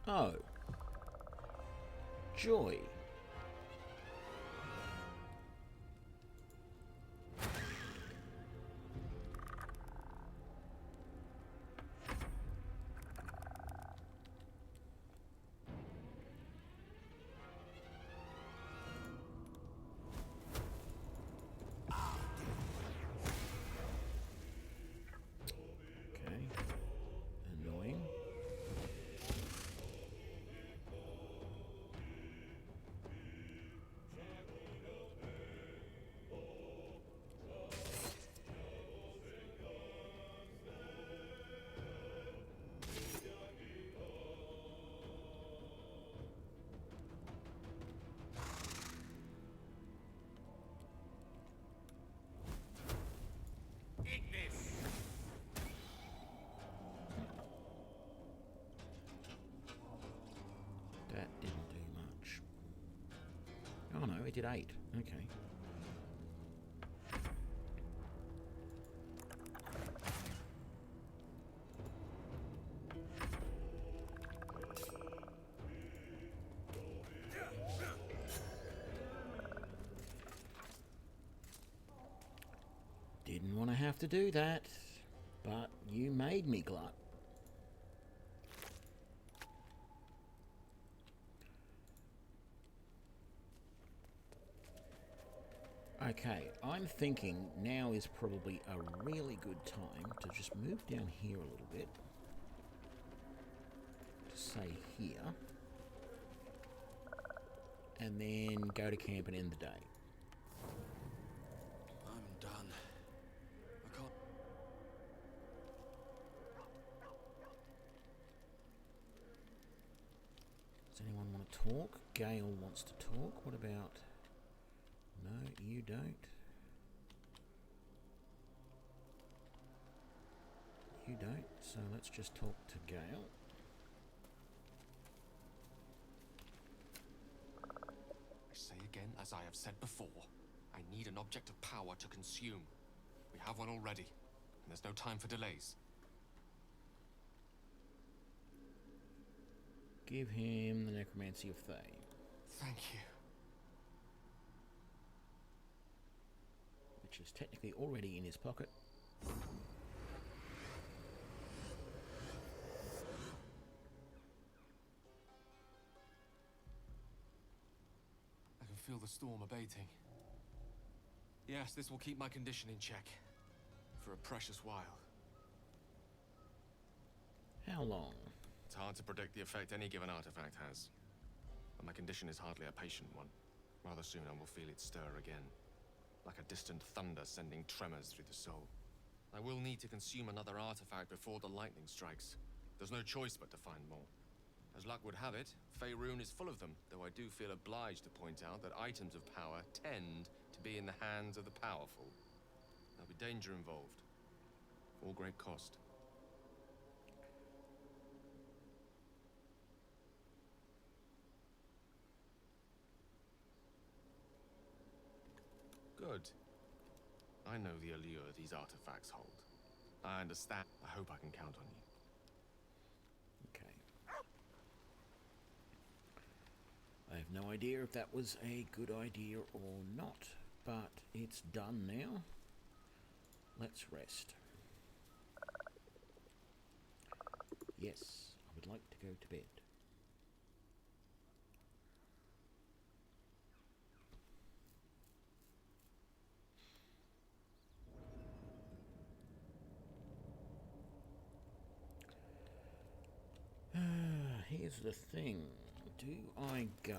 Oh. Joy. Okay. Annoying. did 8. Okay. Didn't want to have to do that, but you made me, Glut. Okay, I'm thinking now is probably a really good time to just move down here a little bit. To say here. And then go to camp and end the day. I'm done. I can't... Does anyone want to talk? Gale wants to talk. What about... No, you don't. You don't, so let's just talk to Gale. I say again, as I have said before, I need an object of power to consume. We have one already, and there's no time for delays. Give him the Necromancy of Thay. Thank you. Which is technically already in his pocket. I can feel the storm abating. Yes, this will keep my condition in check. For a precious while. How long? It's hard to predict the effect any given artifact has. But my condition is hardly a patient one. Rather soon I will feel it stir again. Like a distant thunder sending tremors through the soul. I will need to consume another artifact before the lightning strikes. There's no choice but to find more. As luck would have it, Faerun is full of them, though I do feel obliged to point out that items of power tend to be in the hands of the powerful. There'll be danger involved. All great cost. Good. I know the allure these artifacts hold. I understand. I hope I can count on you. Okay. I have no idea if that was a good idea or not, but it's done now. Let's rest. Yes, I would like to go to bed. Here's the thing. Do I go...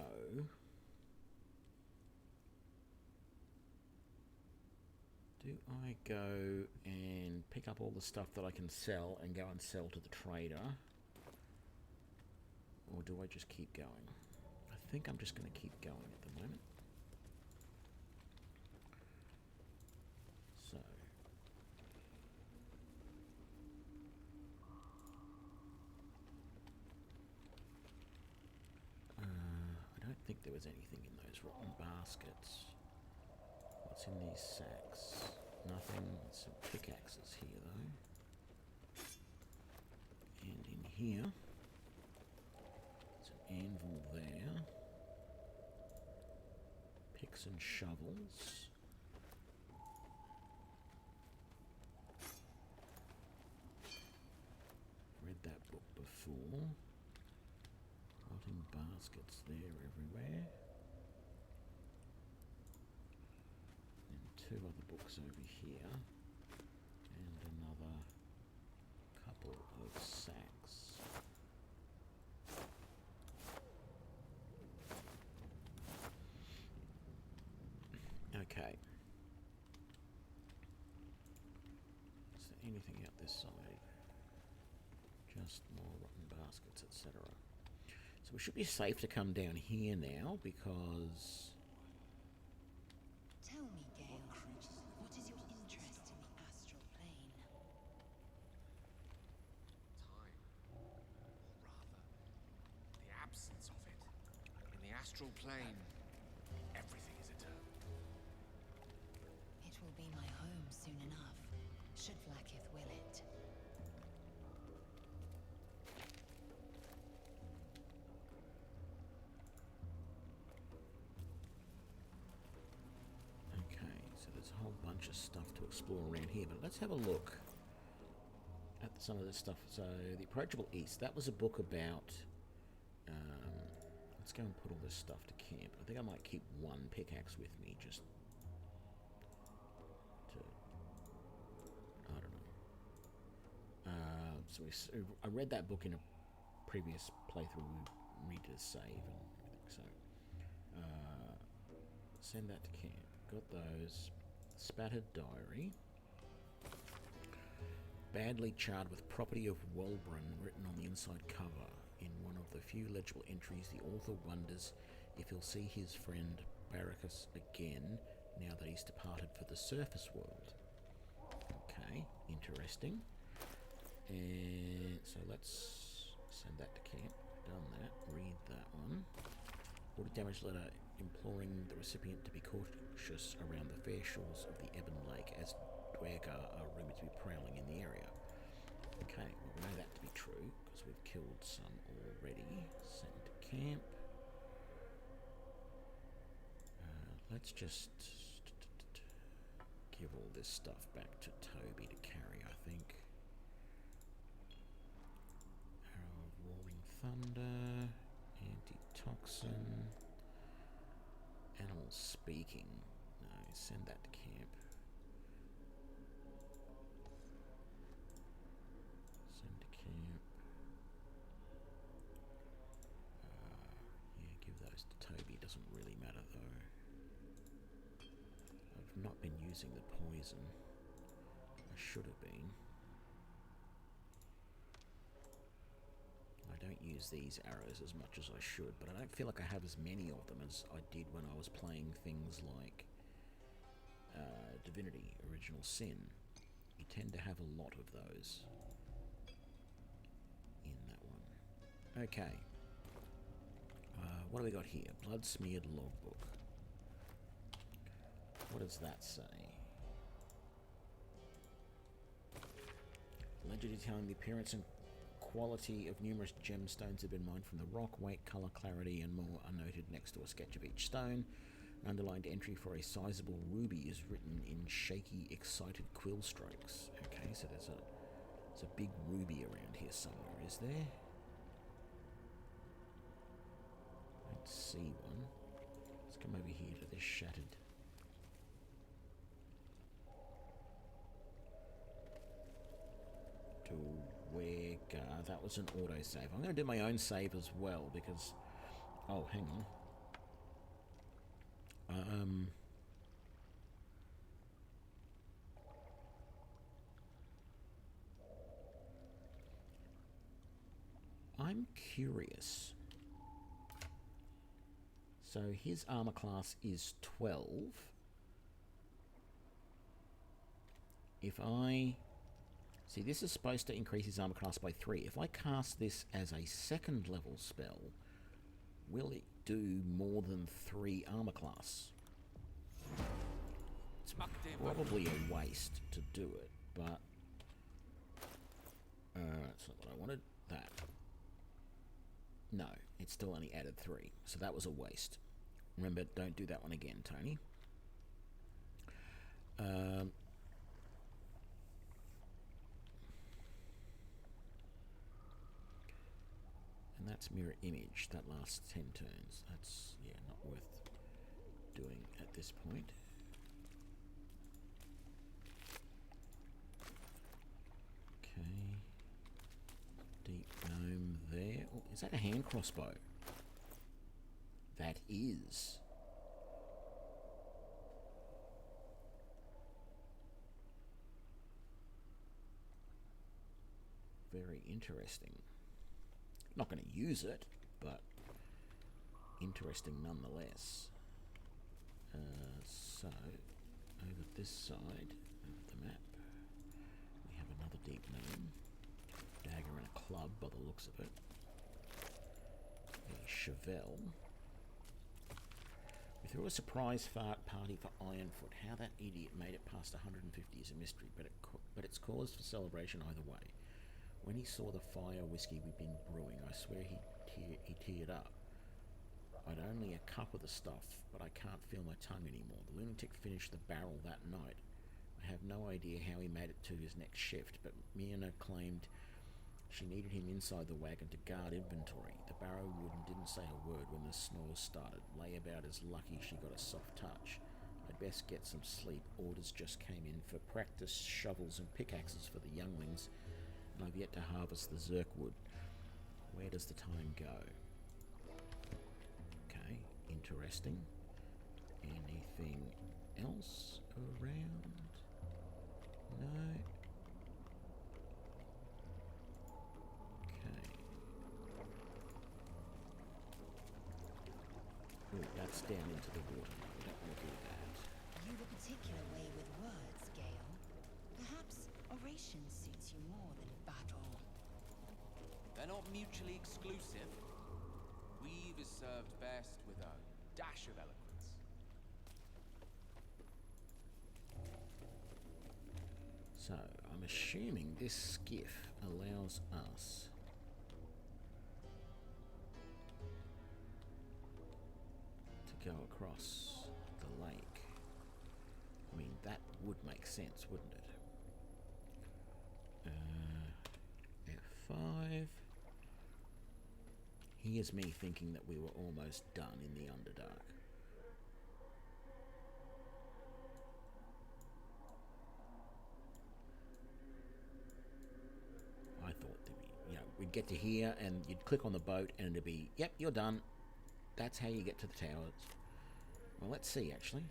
Do I go and pick up all the stuff that I can sell and go and sell to the trader? Or do I just keep going? I think I'm just going to keep going at the moment. So... I don't think there was anything in those rotten baskets. What's in these sacks? Nothing. Some pickaxes here, though. And in here, some anvil there. Picks and shovels. Read that book before. Rotting baskets there everywhere. And two other books over here. And another couple of sacks. Okay. Is there anything out this side? Just more rotten baskets, etc. So we should be safe to come down here now, because... Tell me, Gale, what is your interest in the astral plane? Time. Or rather, the absence of it. In the astral plane, everything is a be my home soon enough, should Vlaakith will it. Okay, so there's a whole bunch of stuff to explore around here, but let's have a look at some of this stuff. So, The Approachable East, that was a book about... let's go and put all this stuff to camp. I think I might keep one pickaxe with me, just to... I don't know. I read that book in a previous playthrough. We redid a save and everything, so... send that to camp. Got those. Spattered Diary. Badly charred with property of Walbrun written on the inside cover. In one of the few legible entries, the author wonders if he'll see his friend Barracus again now that he's departed for the surface world. Okay, interesting. And so let's send that to camp. Done that. Read that one. Order damage letter imploring the recipient to be cautious around the fair shores of the Ebon Lake, as Dwergar are rumoured to be prowling in the area. Okay, well, we know that to be true, because we've killed some already. Send to camp. Let's just give all this stuff back to Toby to carry, I think. Arrow of Roaring Thunder, Antitoxin, Animal Speaking. No, send that to camp. Send to camp. Yeah, give those to Toby. Doesn't really matter though. I've not been using the poison. I should have been. I don't use these arrows as much as I should, but I don't feel like I have as many of them as I did when I was playing things like Divinity, Original Sin. You tend to have a lot of those in that one. Okay. What do we got here? Blood-smeared logbook. What does that say? Ledger detailing the appearance and quality of numerous gemstones have been mined from the rock, weight, colour, clarity, and more are noted next to a sketch of each stone. An underlined entry for a sizable ruby is written in shaky, excited quill strokes. Okay, so there's a big ruby around here somewhere, is there? I don't see one. Let's come over here to this shattered. Dwergar. That was an autosave. I'm going to do my own save as well because... Oh, hang on. I'm curious. So his armor class is 12. If I... See, this is supposed to increase his armor class by 3. If I cast this as a second level spell, will it do more than 3 armor class? It's probably a waste to do it, but... that's not what I wanted. That. No, it still only added 3, so that was a waste. Remember, don't do that one again, Tony. And that's mirror image. That lasts 10 turns. That's, yeah, not worth doing at this point. Okay. Deep gnome there. Oh, is that a hand crossbow? That is. Very interesting. Not going to use it, but interesting nonetheless. So, over this side of the map, we have another deep gnome. Dagger and a club by the looks of it. A Chevelle We threw a surprise fart party for Ironfoot. How that idiot made it past 150 is a mystery, but it's cause for celebration either way. When he saw the fire whiskey we'd been brewing, I swear he teared up. I'd only a cup of the stuff, but I can't feel my tongue anymore. The lunatic finished the barrel that night. I have no idea how he made it to his next shift, but Miana claimed she needed him inside the wagon to guard inventory. The barrow warden didn't say a word when the snores started. Layabout is lucky she got a soft touch. I'd best get some sleep. Orders just came in for practice shovels and pickaxes for the younglings, and I've yet to harvest the zirkwood. Where does the time go? Okay, interesting. Anything else around? No. Okay. Ooh, that's down into the water. We don't want to do that. You've a particular way with words, Gale. Perhaps oration suits you more than battle. They're not mutually exclusive. Weave is served best with a dash of eloquence. So, I'm assuming this skiff allows us to go across the lake. I mean, that would make sense, wouldn't it? F5. Here's me thinking that we were almost done in the Underdark. I thought that we'd get to here and you'd click on the boat and it'd be, yep, you're done. That's how you get to the towers. Well, let's see, actually.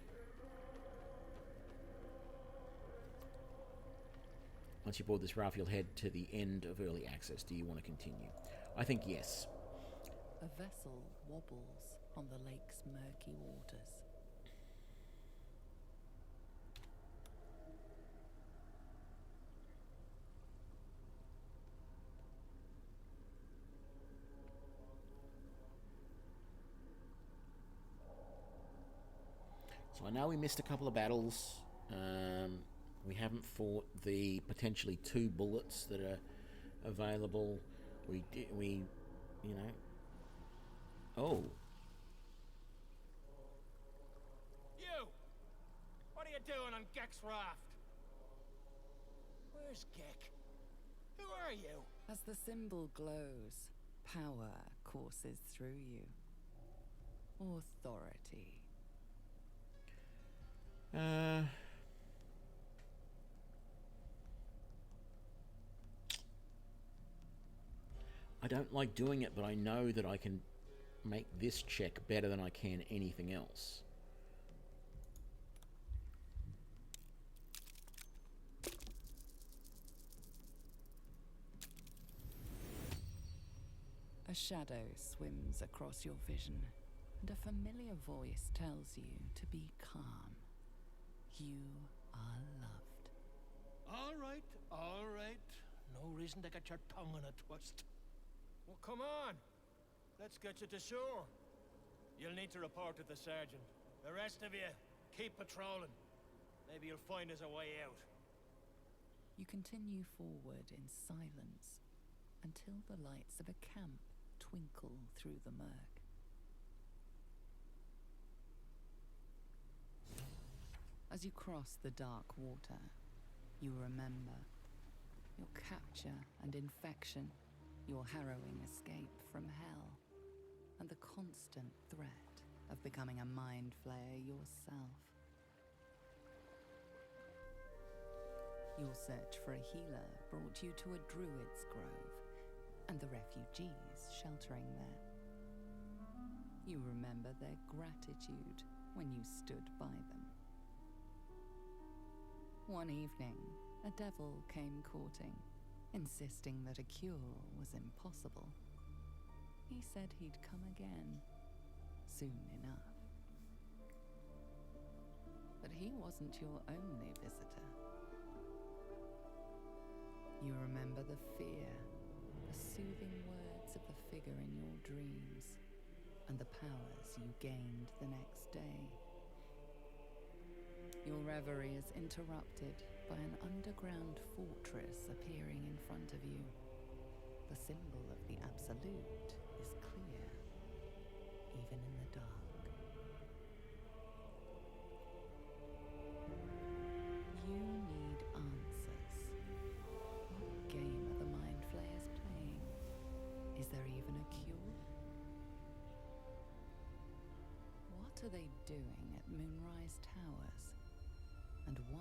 Once you board this raft, you'll head to the end of early access. Do you want to continue? I think yes. A vessel wobbles on the lake's murky waters. So I know we missed a couple of battles. We haven't fought the potentially 2 bullets that are available. Oh. You! What are you doing on Gek's raft? Where's Gek? Who are you? As the symbol glows, power courses through you. Authority. I don't like doing it, but I know that I can make this check better than I can anything else. A shadow swims across your vision, and a familiar voice tells you to be calm. You are loved. All right. No reason to get your tongue in a twist. Well, come on. Let's get you to shore. You'll need to report to the sergeant. The rest of you, keep patrolling. Maybe you'll find us a way out. You continue forward in silence until the lights of a camp twinkle through the murk. As you cross the dark water, you remember your capture and infection, your harrowing escape from hell, and the constant threat of becoming a mind flayer yourself. Your search for a healer brought you to a druid's grove, and the refugees sheltering there. You remember their gratitude when you stood by them. One evening, a devil came courting, insisting that a cure was impossible. He said he'd come again, soon enough. But he wasn't your only visitor. You remember the fear, the soothing words of the figure in your dreams. and the powers you gained the next day. Your reverie is interrupted by an underground fortress appearing in front of you. The symbol of the Absolute is clear, even in the dark. You need answers. What game are the Mind Flayers playing? Is there even a cure? What are they doing at Moonrise Towers? And why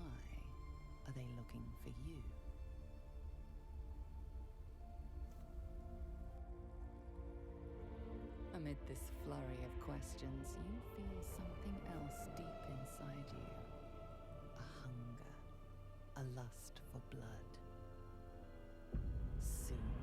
are they looking for you? Amid this flurry of questions, you feel something else deep inside you. A hunger, a lust for blood. Soon.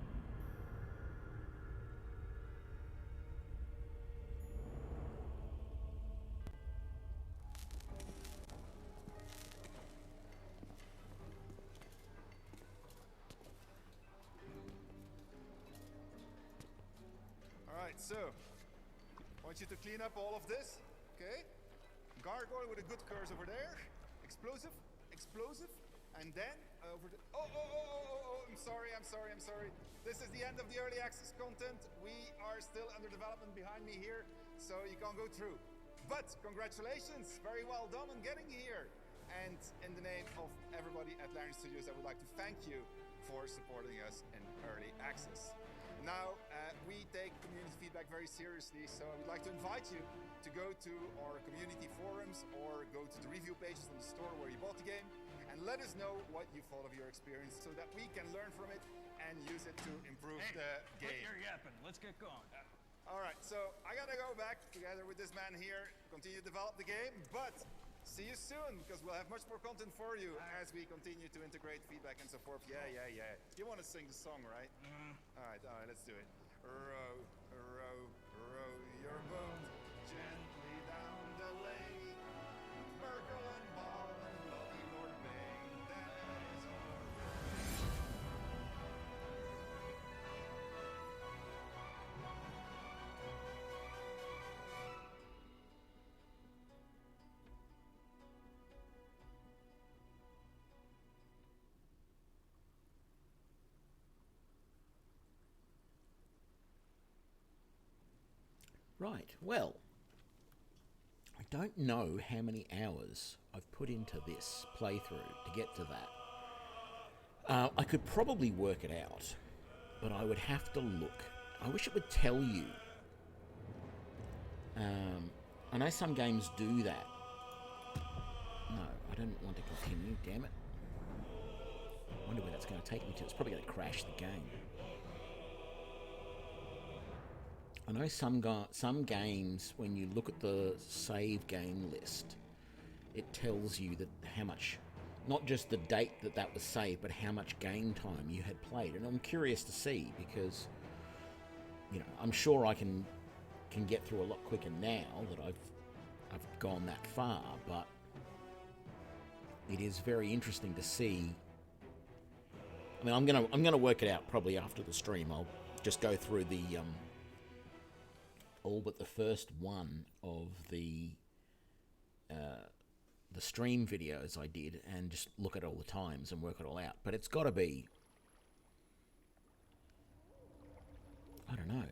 Alright, so, I want you to clean up all of this, okay? Gargoyle with a good curse over there. Explosive, explosive, and then over the... Oh, I'm sorry. This is the end of the early access content. We are still under development behind me here, so you can't go through. But congratulations, very well done on getting here. And in the name of everybody at Larry Studios, I would like to thank you for supporting us in early access. Now, we take community feedback very seriously, so I would like to invite you to go to our community forums or go to the review pages on the store where you bought the game and let us know what you thought of your experience so that we can learn from it and use it to improve the game. Quit your yapping. Let's get going. Alright, so I gotta go back together with this man here, continue to develop the game, but see you soon, because we'll have much more content for you as we continue to integrate feedback and so forth. Yeah. You want to sing the song, right? Alright, let's do it. Row your boat gently down the lane. Merkel and Ball and bloody Lord Bane, that is our Right, well, I don't know how many hours I've put into this playthrough to get to that. I could probably work it out, but I would have to look. I wish it would tell you. I know some games do that. No, I don't want to continue, damn it. I wonder where that's going to take me to. It's probably going to crash the game. I know some games, when you look at the save game list, it tells you that how much, not just the date that was saved, but how much game time you had played. And I'm curious to see, because, you know, I'm sure I can get through a lot quicker now that I've gone that far, but it is very interesting to see. I mean, I'm gonna work it out probably after the stream. I'll just go through the all but the first one of the stream videos I did and just look at all the times and work it all out. But it's got to be, I don't know.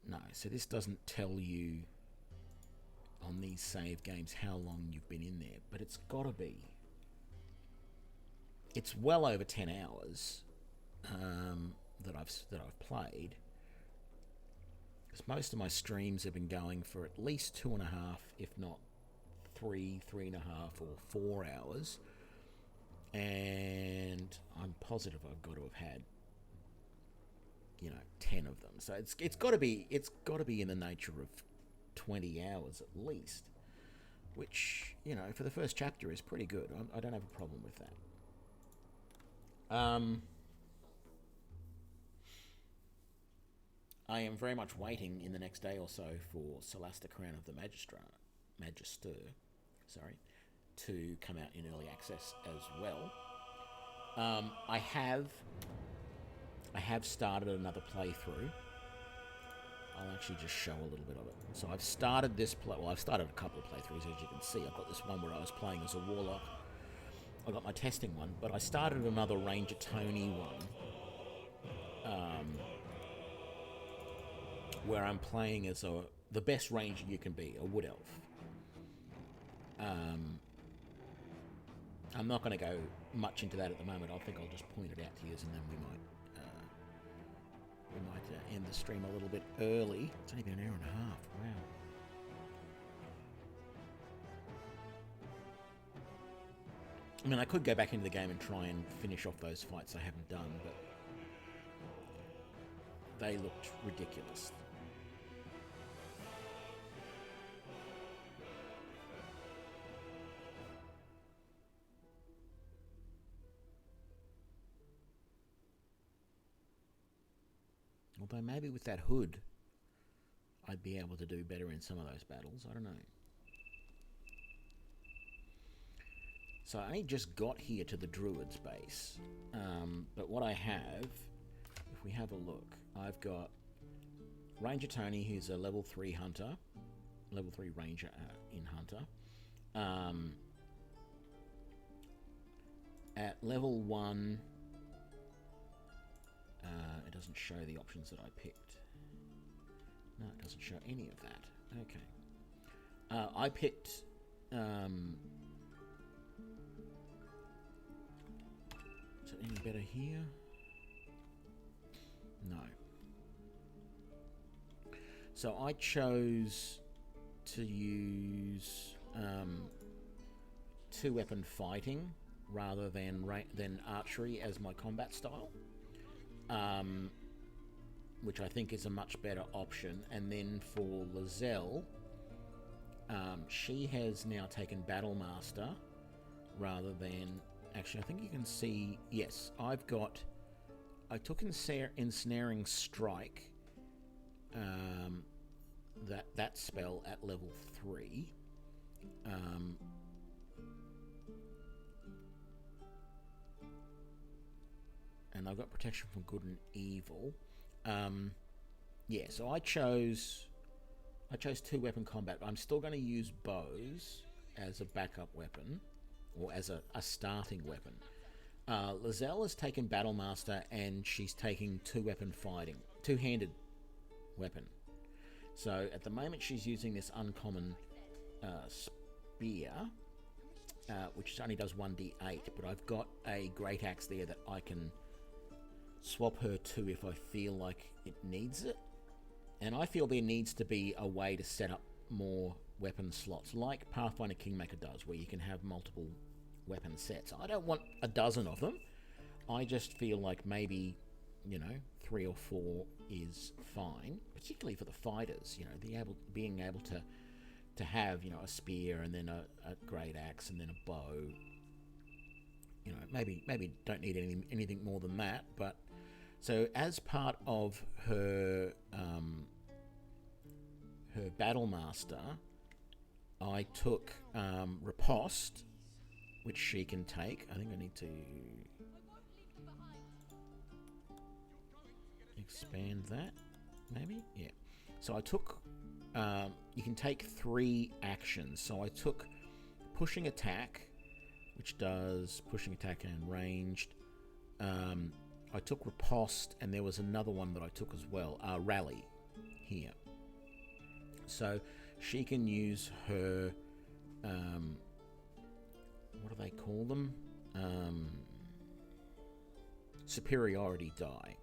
No, so this doesn't tell you on these save games how long you've been in there, but it's got to be. It's well over 10 hours that I've played. Because most of my streams have been going for at least 2.5, if not 3.5 or 4 hours. And I'm positive I've got to have had, 10 of them. So it's got to be in the nature of 20 hours at least, which, for the first chapter is pretty good. I don't have a problem with that. I am very much waiting in the next day or so for Celeste Crown of the Magister, to come out in early access as well. I have started another playthrough I'll actually just show a little bit of it. So I've started this well, I've started a couple of playthroughs, as you can see. I've got this one where I was playing as a warlock. I got my testing one, but I started another Ranger Toby one, where I'm playing as the best ranger you can be, a wood elf. I'm not going to go much into that at the moment. I think I'll just point it out to you, and then we might end the stream a little bit early. It's only been an hour and a half. Wow. I mean, I could go back into the game and try and finish off those fights I haven't done, but they looked ridiculous. Although maybe with that hood, I'd be able to do better in some of those battles. I don't know. So I only just got here to the Druid's base. But what I have, if we have a look, I've got Ranger Toby, who's a level 3 hunter. Level 3 ranger in hunter. At level 1... it doesn't show the options that I picked. No, it doesn't show any of that. Okay. I picked... is it any better here? No. So I chose to use 2-weapon fighting rather than archery as my combat style. Which I think is a much better option. And then for Lizelle, she has now taken Battle Master rather than... Actually, I think you can see... Yes, I took Ensnaring Strike, that spell at level 3. And I've got Protection from Good and Evil. Yeah, so I chose 2-weapon combat. I'm still going to use bows as a backup weapon, or as a starting weapon. Lizelle has taken Battle Master, and she's taking 2-weapon fighting, 2-handed weapon. So at the moment she's using this uncommon spear, which only does 1d8, but I've got a great axe there that I can swap her to if I feel like it needs it. And I feel there needs to be a way to set up more weapon slots, like Pathfinder Kingmaker does, where you can have multiple weapon sets. I don't want a dozen of them. I just feel like maybe, 3 or 4 is fine, particularly for the fighters. Being able to have, a spear and then a great axe and then a bow. Maybe don't need anything more than that. But so as part of her her Battle Master, I took Riposte, which she can take. I think I need to expand that, maybe? Yeah. So I took... you can take 3 actions. So I took Pushing Attack, which does Pushing Attack and Ranged. I took Riposte, and there was another one that I took as well. Rally, here. So she can use her... what do they call them? Superiority die.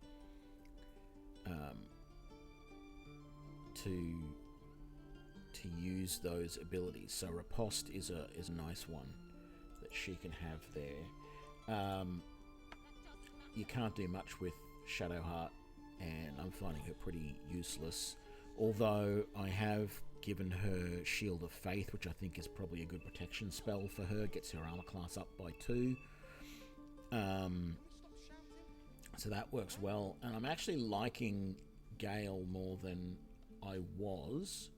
To use those abilities. So Riposte is a nice one that she can have there. You can't do much with Shadowheart, and I'm finding her pretty useless. Although I have given her Shield of Faith, which I think is probably a good protection spell for her. Gets her armor class up by 2. So that works well. And I'm actually liking Gale more than I was.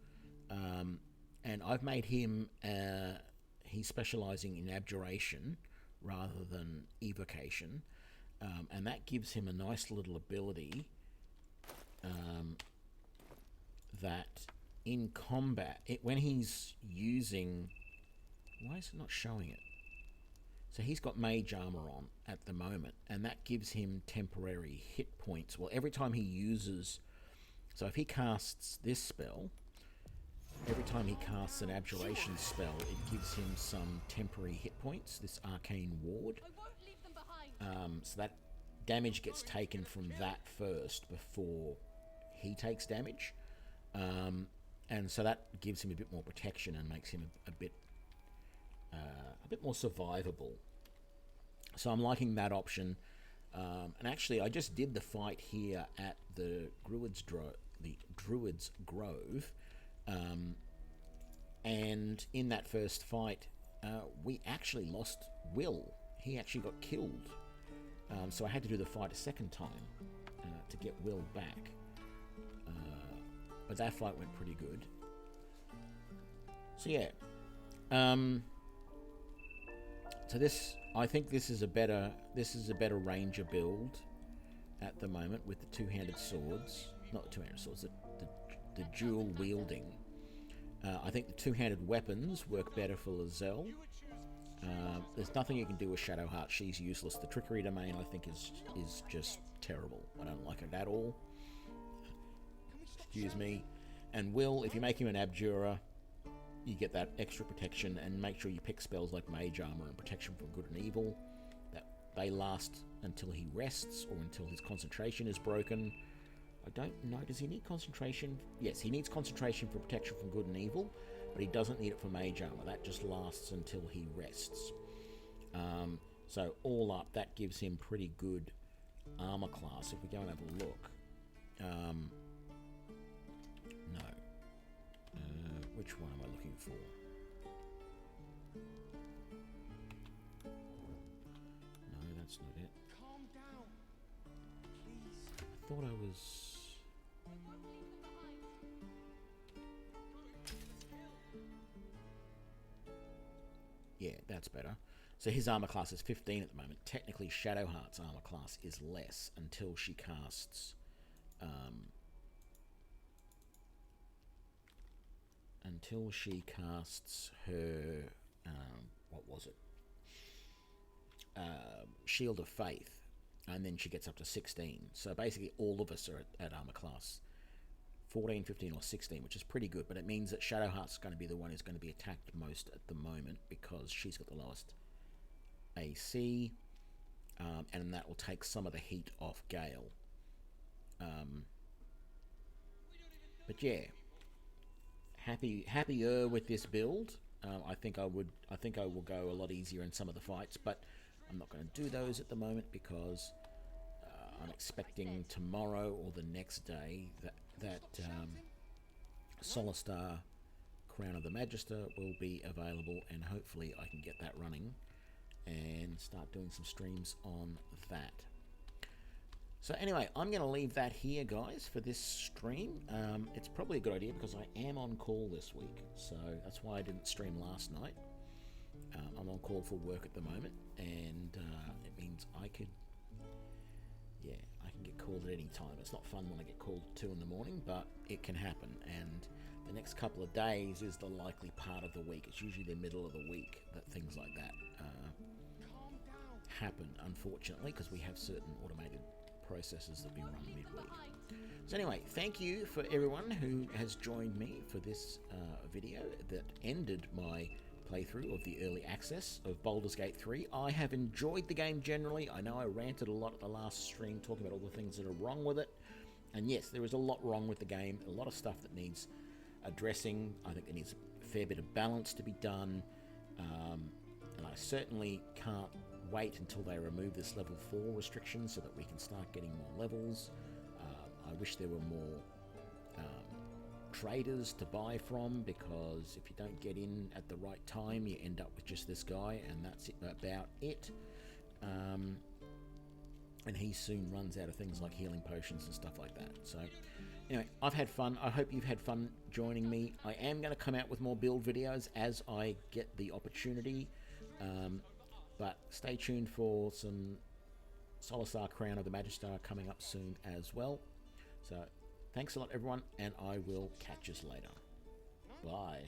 And I've made him... he's specialising in Abjuration rather than Evocation. And that gives him a nice little ability. that in combat, when he's using... Why is it not showing it? So he's got Mage Armor on at the moment, and that gives him temporary hit points. Well, every time he uses... So if he casts this spell, every time he casts an abjuration spell, it gives him some temporary hit points, this arcane ward. So that damage gets taken from that first before he takes damage. And so that gives him a bit more protection and makes him a bit more survivable. So I'm liking that option. And actually, I just did the fight here at the Druid's Grove. And in that first fight, we actually lost Will. He actually got killed. So I had to do the fight a second time to get Will back. But that fight went pretty good. So yeah. So this, I think this is a better Ranger build at the moment with the two-handed swords. Not the two-handed swords, the dual wielding. I think the two-handed weapons work better for Lizelle. There's nothing you can do with Shadowheart. She's useless. The trickery domain, I think, is just terrible. I don't like it at all. Excuse me. And Will, if you make him an Abjurer, you get that extra protection, and make sure you pick spells like Mage Armor and Protection from Good and Evil. That they last until he rests or until his concentration is broken. I don't know, does he need concentration? Yes, he needs concentration for Protection from Good and Evil, but he doesn't need it for Mage Armor. That just lasts until he rests. So all up, that gives him pretty good armor class. If we go and have a look. No. Which one am I looking for? No, that's not it. Calm down, please. I thought I was... Yeah, that's better. So his armor class is 15 at the moment. Technically, Shadowheart's armor class is less until she casts... until she casts her... what was it? Shield of Faith. And then she gets up to 16. So basically all of us are at armor class 14, 15 or 16, which is pretty good, but it means that Shadowheart's going to be the one who's going to be attacked most at the moment because she's got the lowest AC, and that will take some of the heat off Gale. But yeah, happier with this build. I think I will go a lot easier in some of the fights, but I'm not going to do those at the moment because I'm expecting tomorrow or the next day that Solastar Crown of the Magister will be available, and hopefully I can get that running and start doing some streams on that. So anyway, I'm going to leave that here, guys, for this stream. It's probably a good idea because I am on call this week, so that's why I didn't stream last night. I'm on call for work at the moment, and it means I can get called at any time. It's not fun when I get called at 2 in the morning, but it can happen, and the next couple of days is the likely part of the week. It's usually the middle of the week that things like that happen, unfortunately, because we have certain automated processes that we run midweek. So anyway, thank you for everyone who has joined me for this video that ended my playthrough of the early access of Baldur's Gate 3. I have enjoyed the game generally. I know I ranted a lot at the last stream talking about all the things that are wrong with it, and yes, there is a lot wrong with the game, a lot of stuff that needs addressing. I think there needs a fair bit of balance to be done, and I certainly can't wait until they remove this level 4 restriction so that we can start getting more levels. I wish there were more traders to buy from, because if you don't get in at the right time, you end up with just this guy, and that's about it. And he soon runs out of things like healing potions and stuff like that. So anyway, I've had fun. I hope you've had fun joining me. I am going to come out with more build videos as I get the opportunity. But stay tuned for some Solastar Crown of the Magister coming up soon as well. So Thanks a lot, everyone, and I will catch us later. Bye.